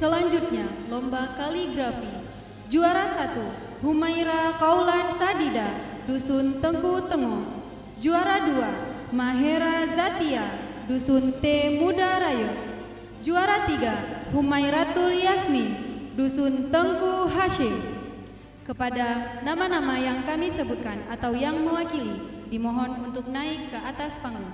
Selanjutnya, lomba kaligrafi. Juara 1, Humaira Kaulan Sadida, Dusun Tengku Tengo. Juara 2, Mahera Zatia, Dusun T Muda Rayo. Juara 3, Humairatul Yasmin, Dusun Tengku Hashim. Kepada nama-nama yang kami sebutkan atau yang mewakili, dimohon untuk naik ke atas panggung.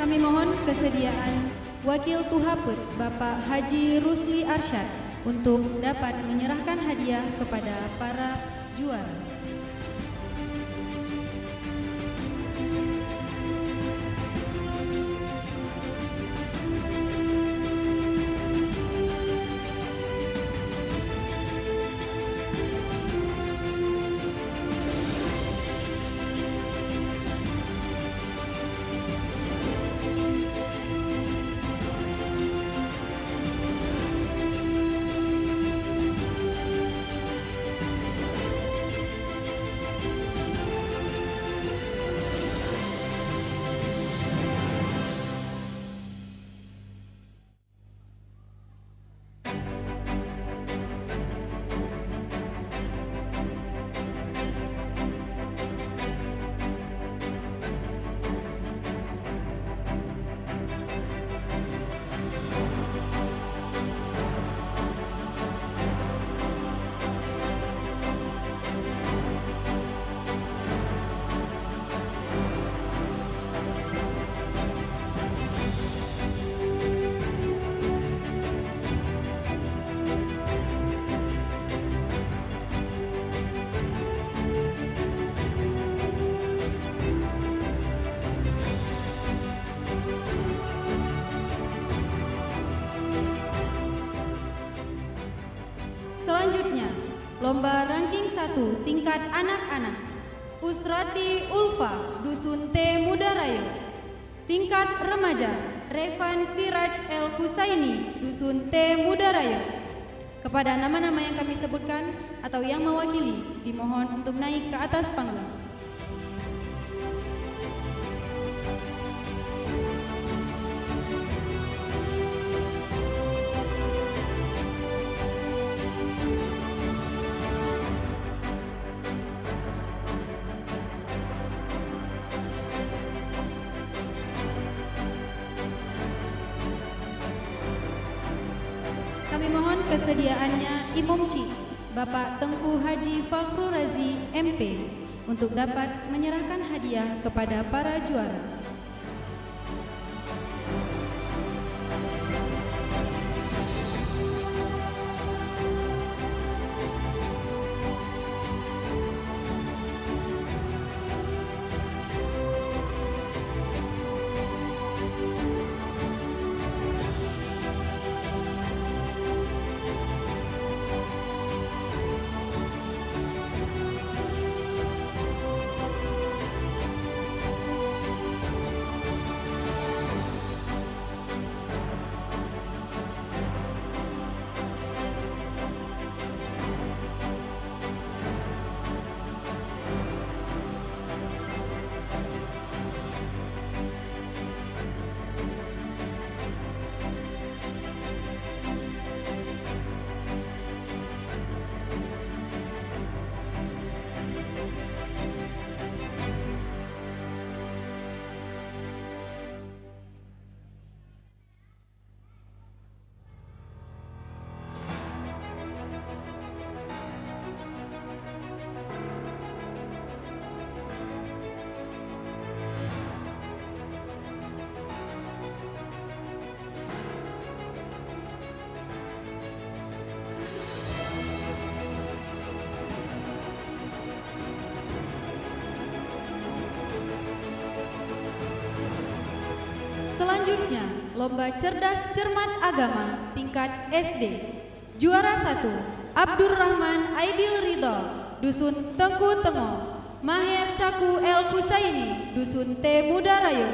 Kami mohon kesediaan Wakil Tuhaput Bapak Haji Rusli Arsyad untuk dapat menyerahkan hadiah kepada para juara. Selanjutnya, lomba ranking 1 tingkat anak-anak. Usrati Ulfa, Dusun T Muda Rayo. Tingkat remaja, Revan Siraj El Husaini, Dusun T Muda Rayo. Kepada nama-nama yang kami sebutkan atau yang mewakili, dimohon untuk naik ke atas panggung. Kami mohon kesediaannya Imumci, Bapak Tengku Haji Fakhrul Razi MP, untuk dapat menyerahkan hadiah kepada para juara. Selanjutnya, lomba cerdas cermat agama tingkat SD. Juara 1, Abdurrahman Aidil Ridho, Dusun Tengku Tengo. Maher Syaku El Husaini, Dusun T Muda Rayo.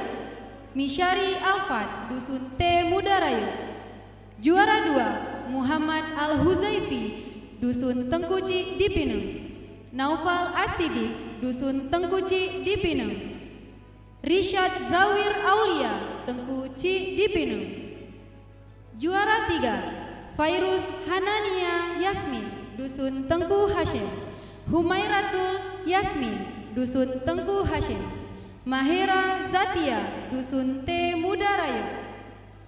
Misyari Alfat, Dusun T Muda Rayo. Juara 2 Muhammad Al-Huzaifi, Dusun Tengkuci Dipineng. Naufal Asidi, Dusun Tengkuci Dipineng. Rishad Zawir Aulia, Tengkuci Dipineng. Juara 3 Fairuz Hanania Yasmin, Dusun Tengku Hashim. Humairatul Yasmin, Dusun Tengku Hashim. Mahera Zatia, Dusun T Mudaraya.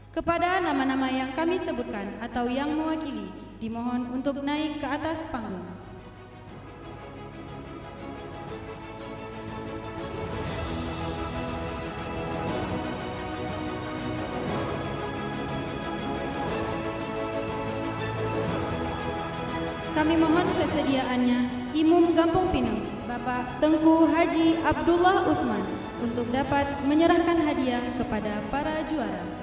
Kepada nama-nama yang kami sebutkan atau yang mewakili, dimohon untuk naik ke atas panggung. Kami mohon kesediaannya Imum Gampung Pineng, Bapak Tengku Haji Abdullah Usman, untuk dapat menyerahkan hadiah kepada para juara.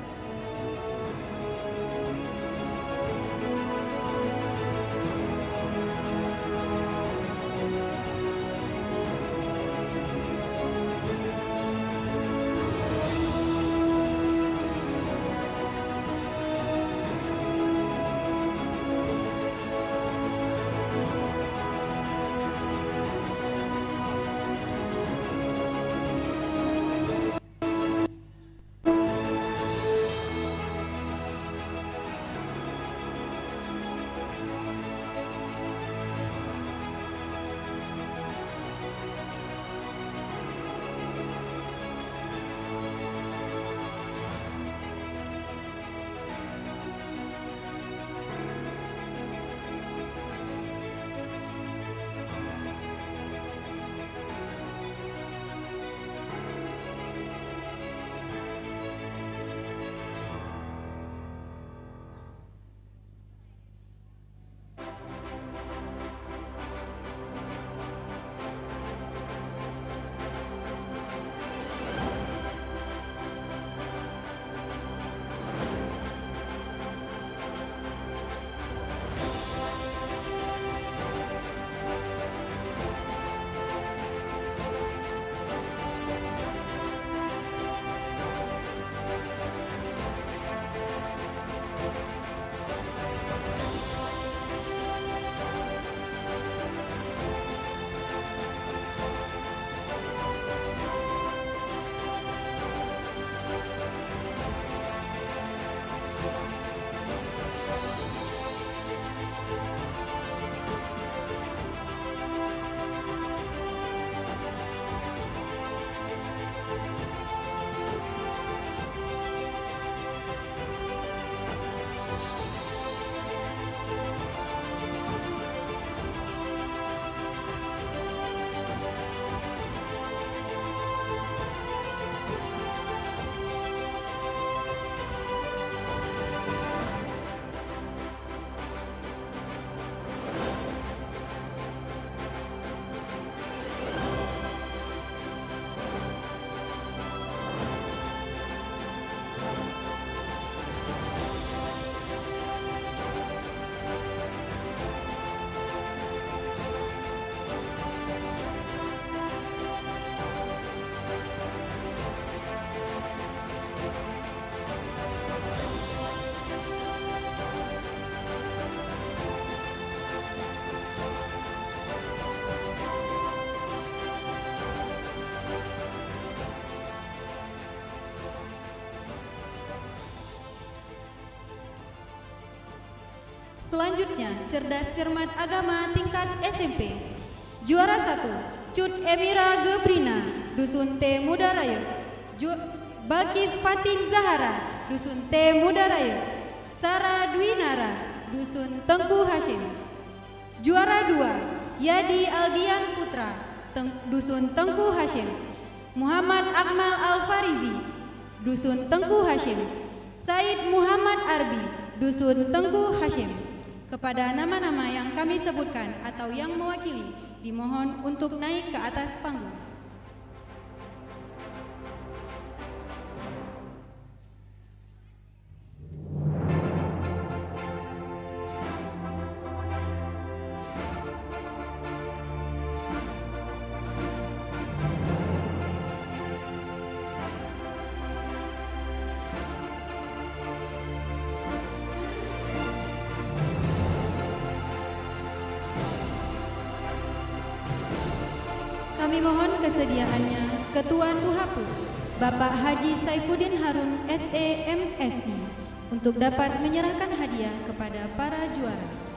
Selanjutnya, cerdas cermat agama tingkat SMP. Juara 1, Cut Emira Gebrina, Dusun T Mudaraya. Balkis Fatin Zahara, Dusun T Mudaraya. Sarah Dwinara, Dusun Tengku Hashim. Juara 2, Yadi Aldian Putra, Dusun Tengku Hashim. Muhammad Akmal Al-Farizi, Dusun Tengku Hashim. Said Muhammad Arbi, Dusun Tengku Hashim. Kepada nama-nama yang kami sebutkan atau yang mewakili, dimohon untuk naik ke atas panggung. Kami mohon kesediaannya Ketua TUHAPE, Bapak Haji Saifuddin Harun SEMSI, untuk dapat menyerahkan hadiah kepada para juara.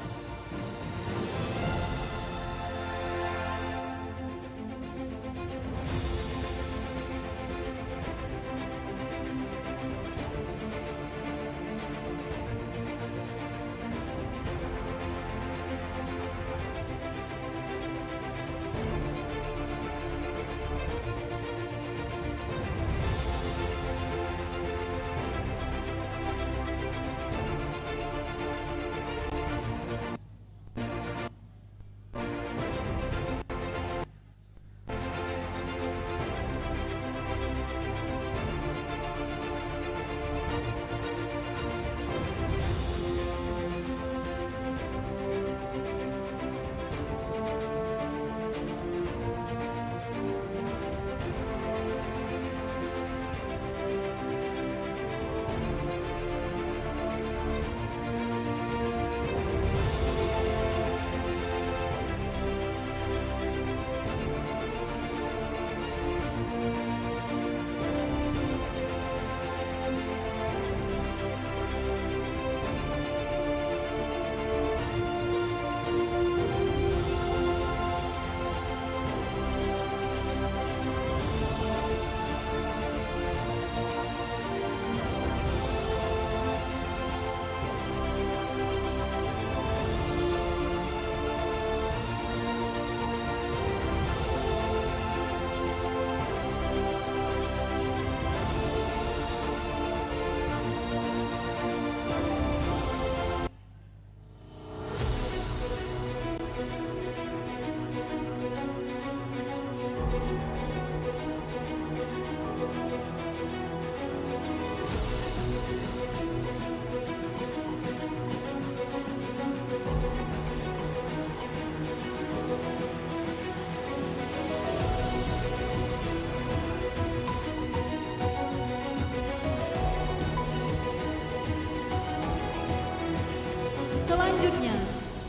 Selanjutnya,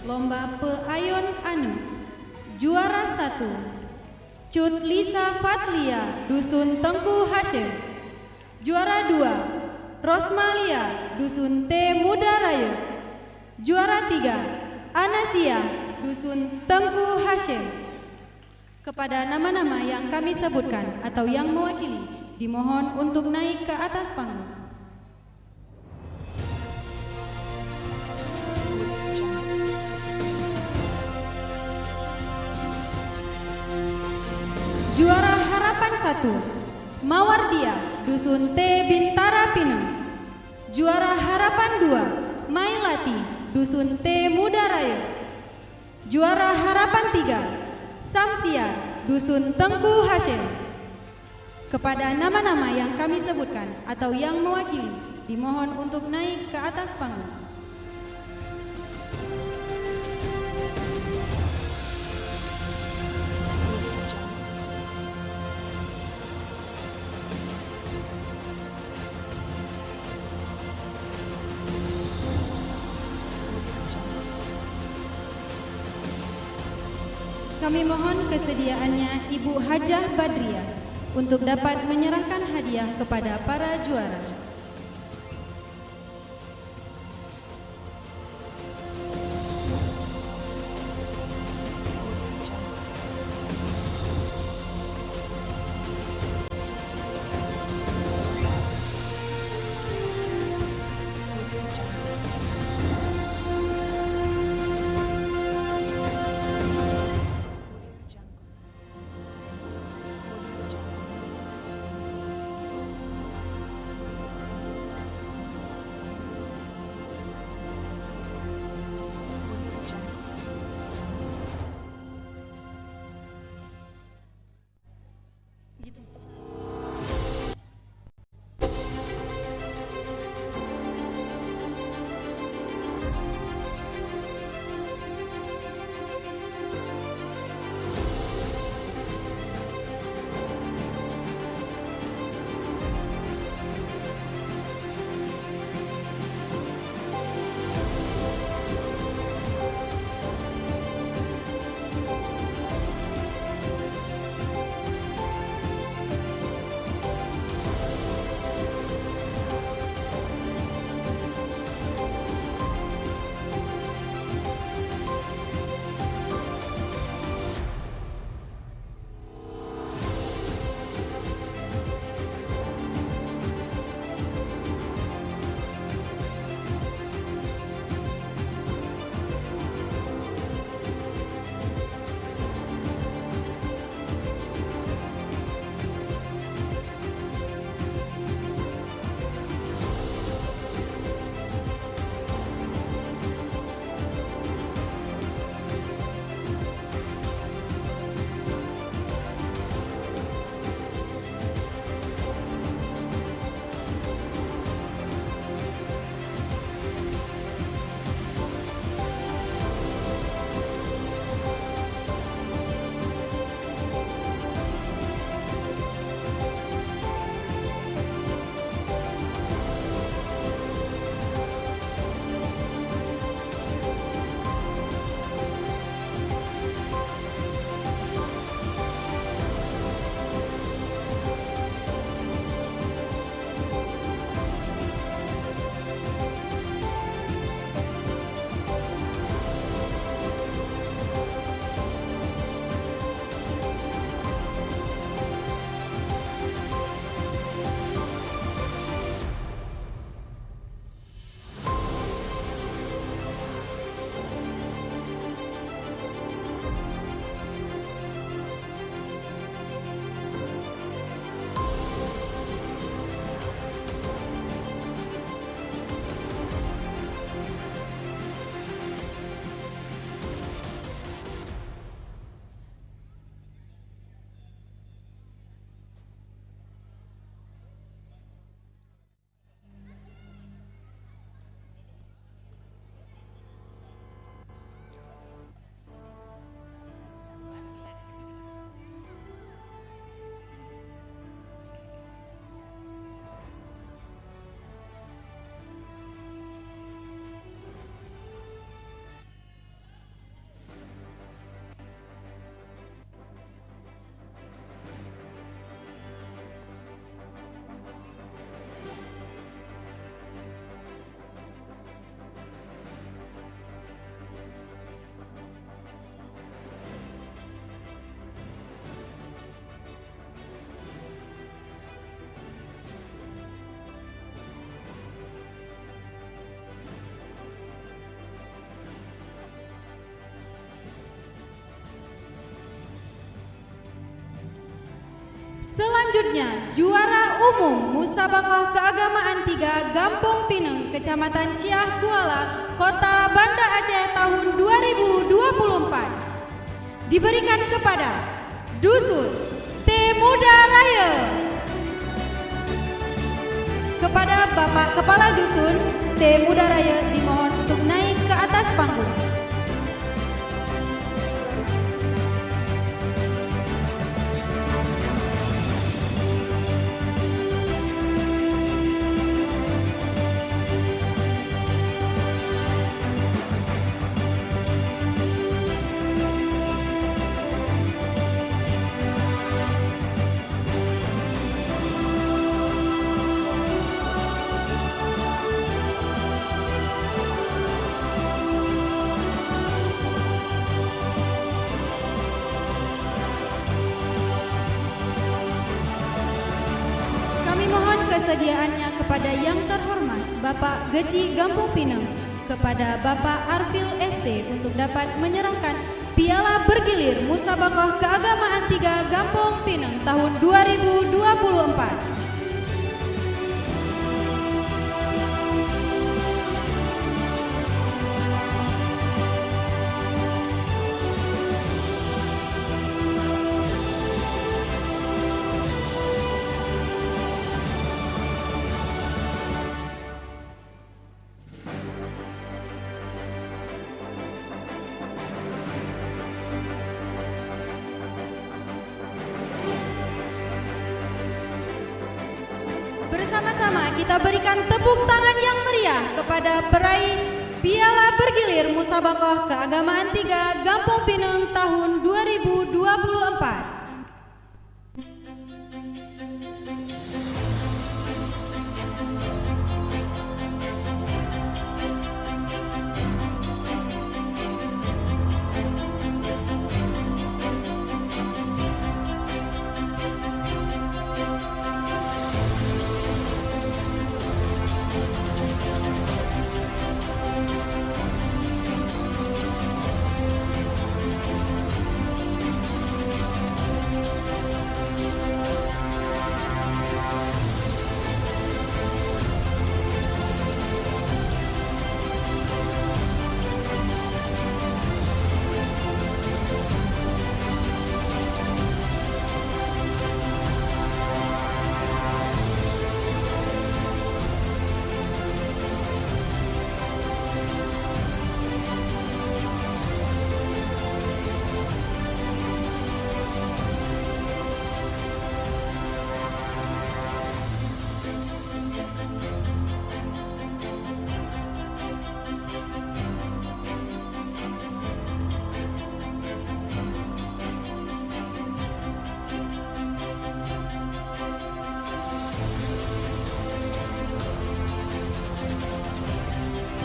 lomba peayon anu. Juara 1, Cut Lisa Fatlia, Dusun Tengku Hashim. Juara 2, Rosmalia, Dusun T Muda Raya. Juara 3, Anasia, Dusun Tengku Hashim. Kepada nama-nama yang kami sebutkan atau yang mewakili, dimohon untuk naik ke atas panggung. Juara Harapan 1, Mawardia, Dusun T Bintara Pinang. Juara Harapan 2, Mailati, Dusun T Muda Raya. Juara Harapan 3, Samsiar, Dusun Tengku Hashim. Kepada nama-nama yang kami sebutkan atau yang mewakili, dimohon untuk naik ke atas panggung. Kami mohon kesediaannya Ibu Hajah Badriah untuk dapat menyerahkan hadiah kepada para juara. Selanjutnya, juara umum Musabaqah Keagamaan 3 Gampong Pineng, Kecamatan Syah Kuala, Kota Banda Aceh tahun 2024 diberikan kepada Dusun T Muda Raya. Kepada Bapak Kepala Dusun T Muda Raya dimohon untuk naik ke atas panggung. Kesediaannya kepada yang terhormat Bapak Geci Gampong Pineng, kepada Bapak Arfil ST untuk dapat menyerahkan Piala Bergilir Musabaqah Keagamaan 3 Gampong Pineng tahun 2024. Bersama-sama kita berikan tepuk tangan yang meriah kepada peraih Piala Bergilir Musabaqah Keagamaan 3 Gampong Pineng tahun 2024.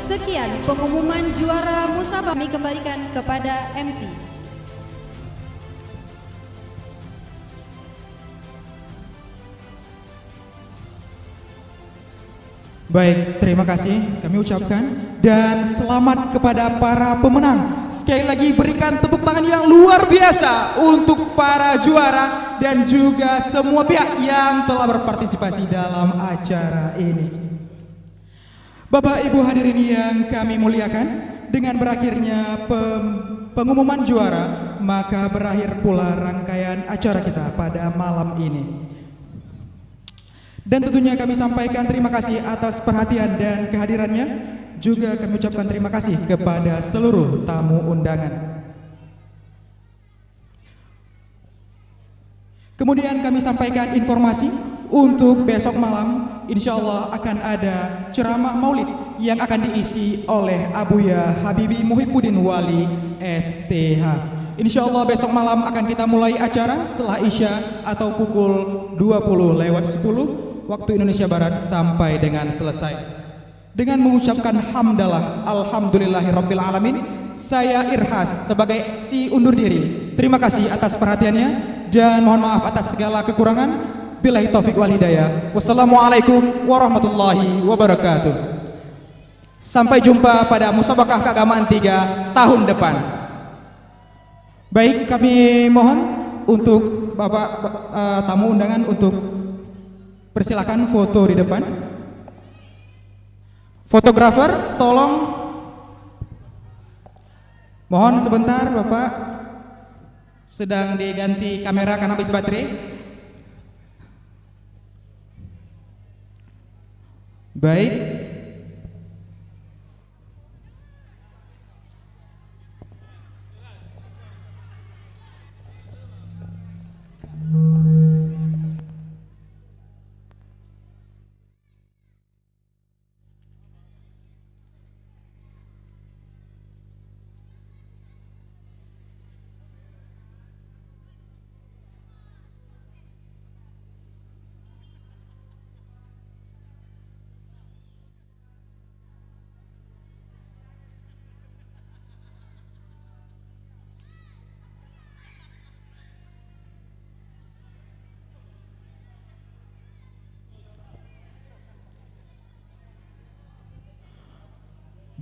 Sekian pengumuman juara musabaqah, kami kembalikan kepada MC. Baik, terima kasih kami ucapkan dan selamat kepada para pemenang. Sekali lagi berikan tepuk tangan yang luar biasa untuk para juara dan juga semua pihak yang telah berpartisipasi dalam acara ini. Bapak Ibu hadirin yang kami muliakan, dengan berakhirnya pengumuman juara, maka berakhir pula rangkaian acara kita pada malam ini. Dan tentunya kami sampaikan terima kasih atas perhatian dan kehadirannya. Juga kami ucapkan terima kasih kepada seluruh tamu undangan. Kemudian kami sampaikan informasi untuk besok malam, insya Allah akan ada ceramah maulid yang akan diisi oleh Abuya Habibi Muhibbuddin Wali STH. Insya Allah besok malam akan kita mulai acara setelah Isya atau pukul 20:10 waktu Indonesia Barat sampai dengan selesai. Dengan mengucapkan hamdalah alhamdulillahirabbil alamin, saya Irhas sebagai si undur diri. Terima kasih atas perhatiannya dan mohon maaf atas segala kekurangan. Billahi taufik wal hidayah. Wassalamualaikum warahmatullahi wabarakatuh. Sampai jumpa pada Musabaqah Keagamaan 3 tahun depan. Baik, kami mohon untuk Bapak tamu undangan untuk persilakan foto di depan. Fotografer, tolong mohon sebentar Bapak, sedang diganti kamera karena habis baterai. Baik.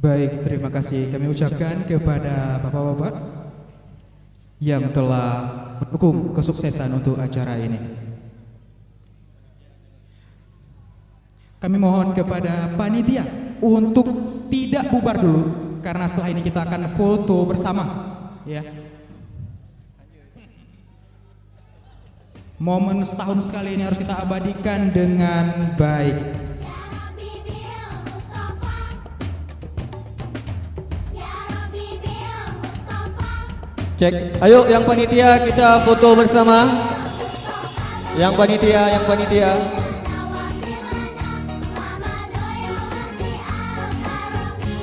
Baik, terima kasih kami ucapkan kepada bapak-bapak yang telah mendukung kesuksesan untuk acara ini. Kami mohon kepada panitia untuk tidak bubar dulu karena setelah ini kita akan foto bersama, ya. Momen setahun sekali ini harus kita abadikan dengan baik. Cek. Ayo yang panitia kita foto bersama. Yang panitia.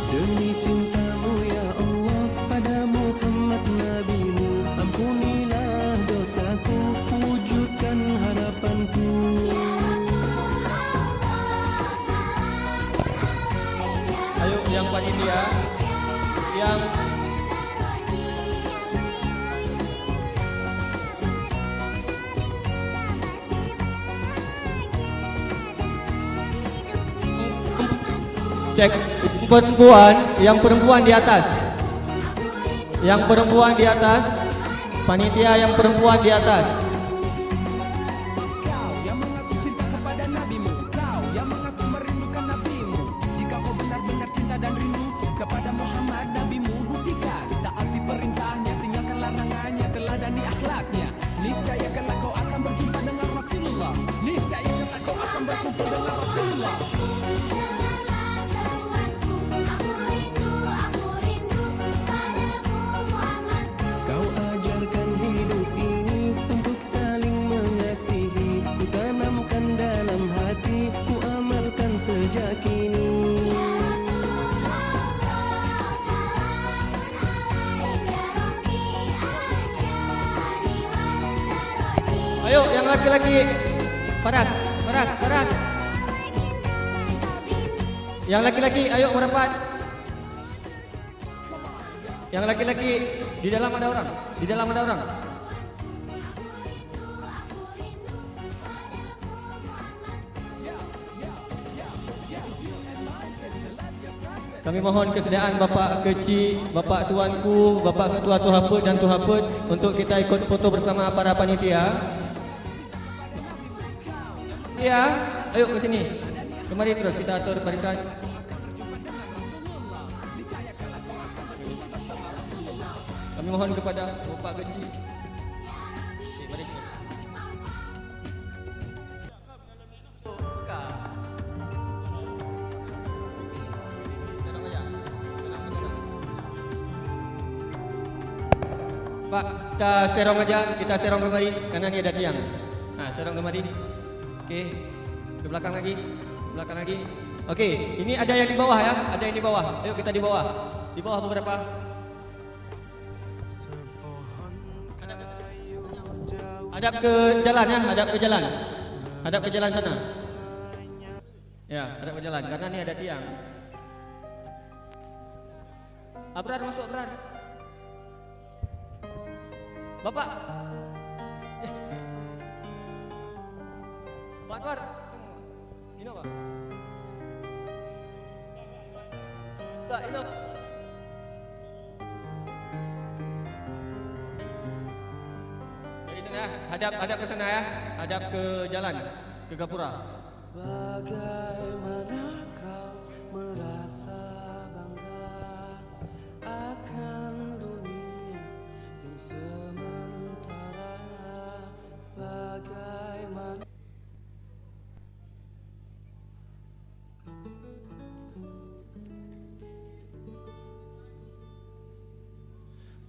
Demi cintamu ya Allah pada Muhammad Nabimu, ampunilah dosaku, wujudkan harapanku. Ayo yang panitia. Yang cek yang perempuan di atas. Yang perempuan di atas. Panitia yang perempuan di atas. Kau yang mengaku cinta kepada nabimu, kau yang mengaku merindukan nabimu. Jika kau benar-benar cinta dan rindu kepada Muhammad nabimu, buktikan taati perintahnya, tinggalkan larangannya, teladani akhlaknya. Niscaya kelak kau akan berjumpa dengan Rasulullah. Niscaya kelak kau akan berjumpa dengan Rasulullah. Kau ajarkan hidup ini untuk saling mengasihi. Ku tanamkan dalam hati, ku amalkan sejak kini. Ayo yang laki-laki. Paras. Yang laki-laki ayo merapat. Yang laki-laki di dalam ada orang. Kami mohon kesediaan Bapak Kecil, Bapak Tuanku, Bapak Ketua Tuhaput dan Tuhaput untuk kita ikut foto bersama para panitia. Ya, ayo ke sini. Kemari terus kita atur barisan. Kami mohon kepada Bapak Kecil. Mari sini. Pak, kita serong kembali karena ini ada tiang. Nah, serong kembali. Oke, ke belakang lagi. Oke, ini ada yang di bawah ya, Ayo kita di bawah. Di bawah beberapa. Hadap ke jalan ya, hadap ke jalan sana. Ya, hadap ke jalan karena ini ada tiang. Abrar masuk, Abrar. Bapak. Pak Anwar. Ini apa? Tak, ini apa? Dari sana. hadap ke sana ya. Hadap ke jalan, ke gapura. Bagaimana kau merasa bangga akan dunia yang sementara? Bagaimana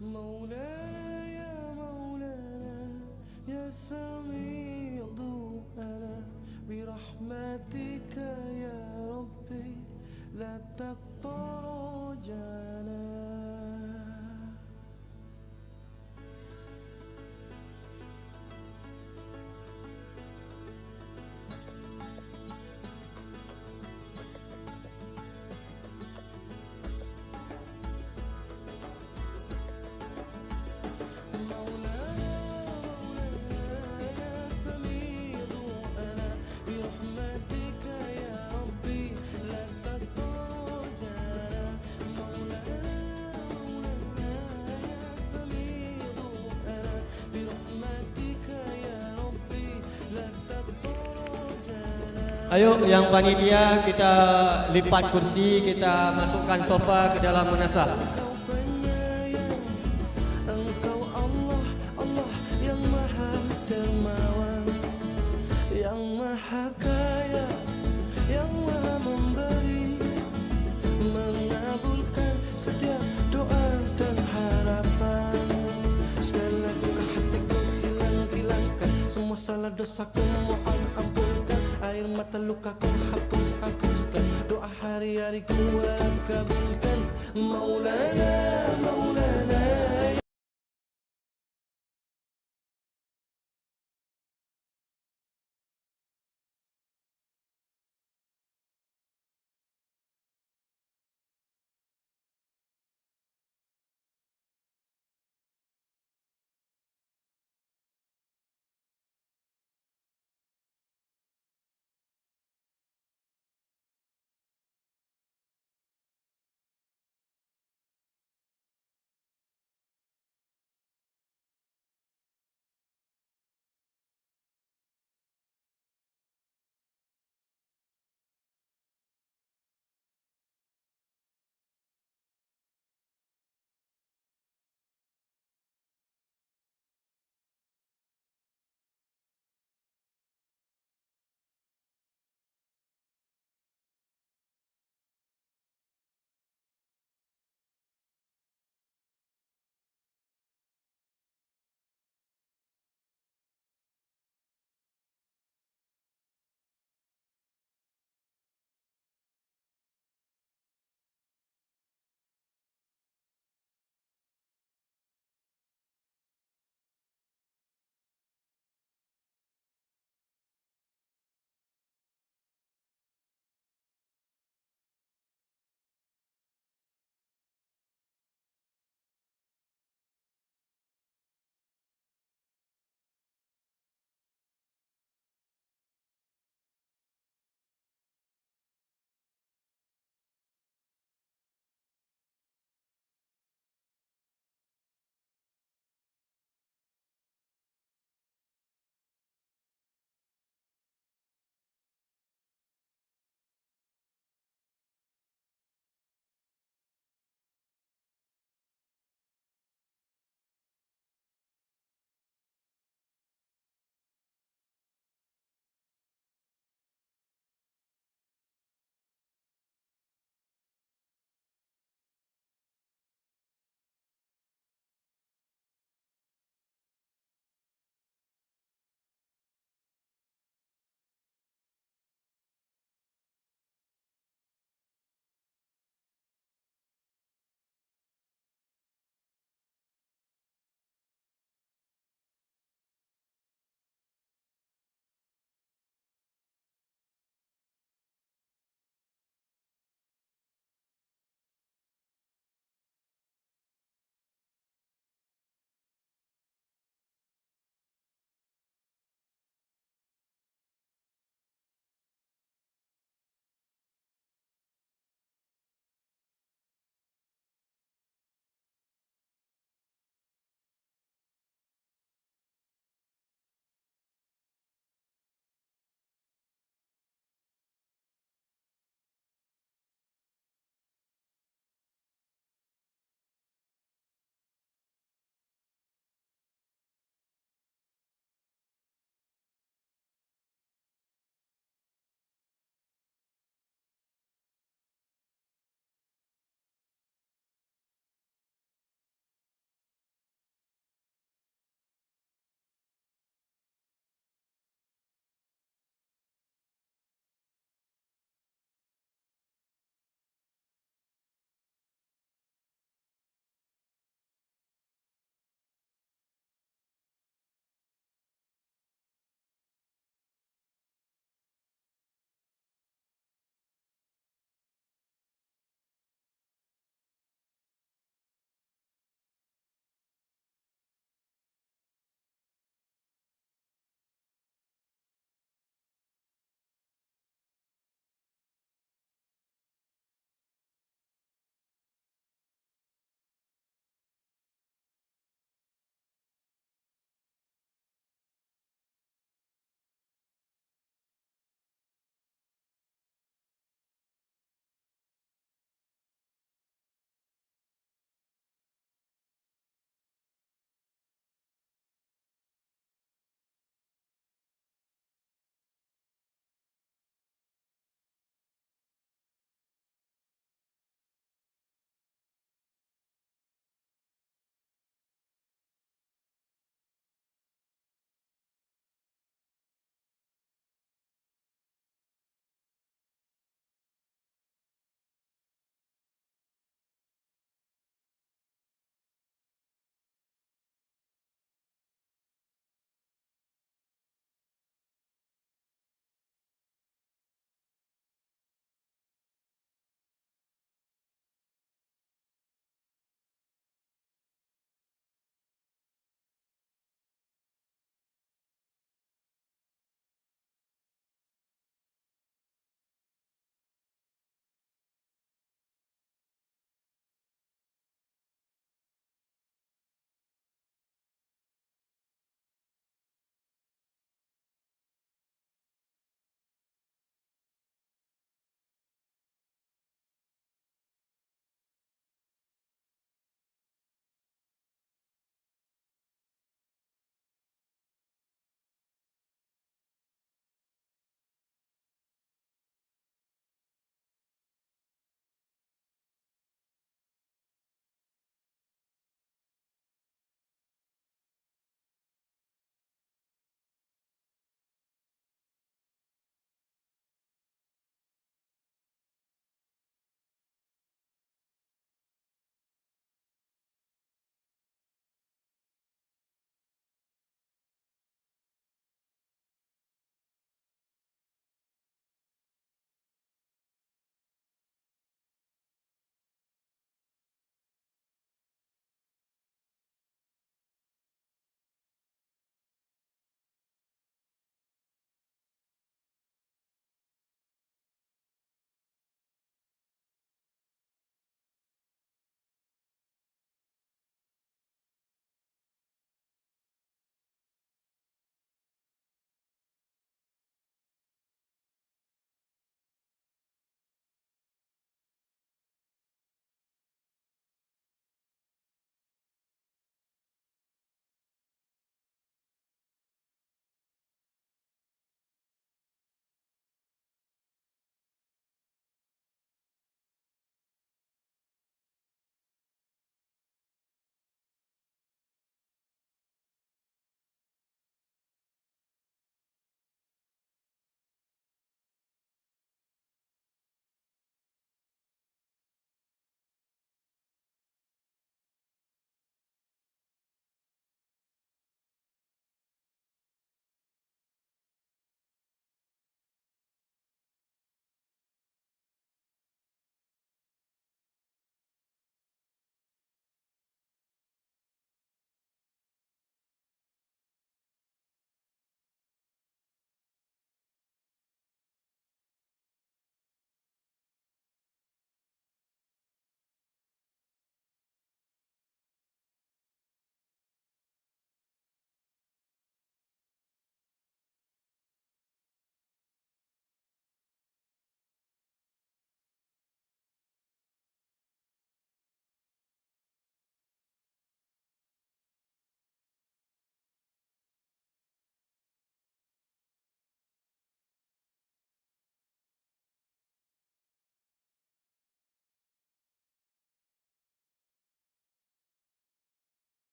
Maulana ya Maulana ya Sami' du'ana برحمتك يا ربي لا تقطع رجانا Ayo yang panitia kita lipat kursi, kita masukkan sofa ke dalam munasah. Engkau penyayang, Engkau Allah, Allah yang maha dermawan, yang maha kaya, yang maha memberi, mengabulkan setiap doa dan harapan. Segala duka hatiku hilangkan, semua salah dosaku mohon ampunkan, air mata lukaku hapuskan, doa hari-hariku kabulkan. Maulana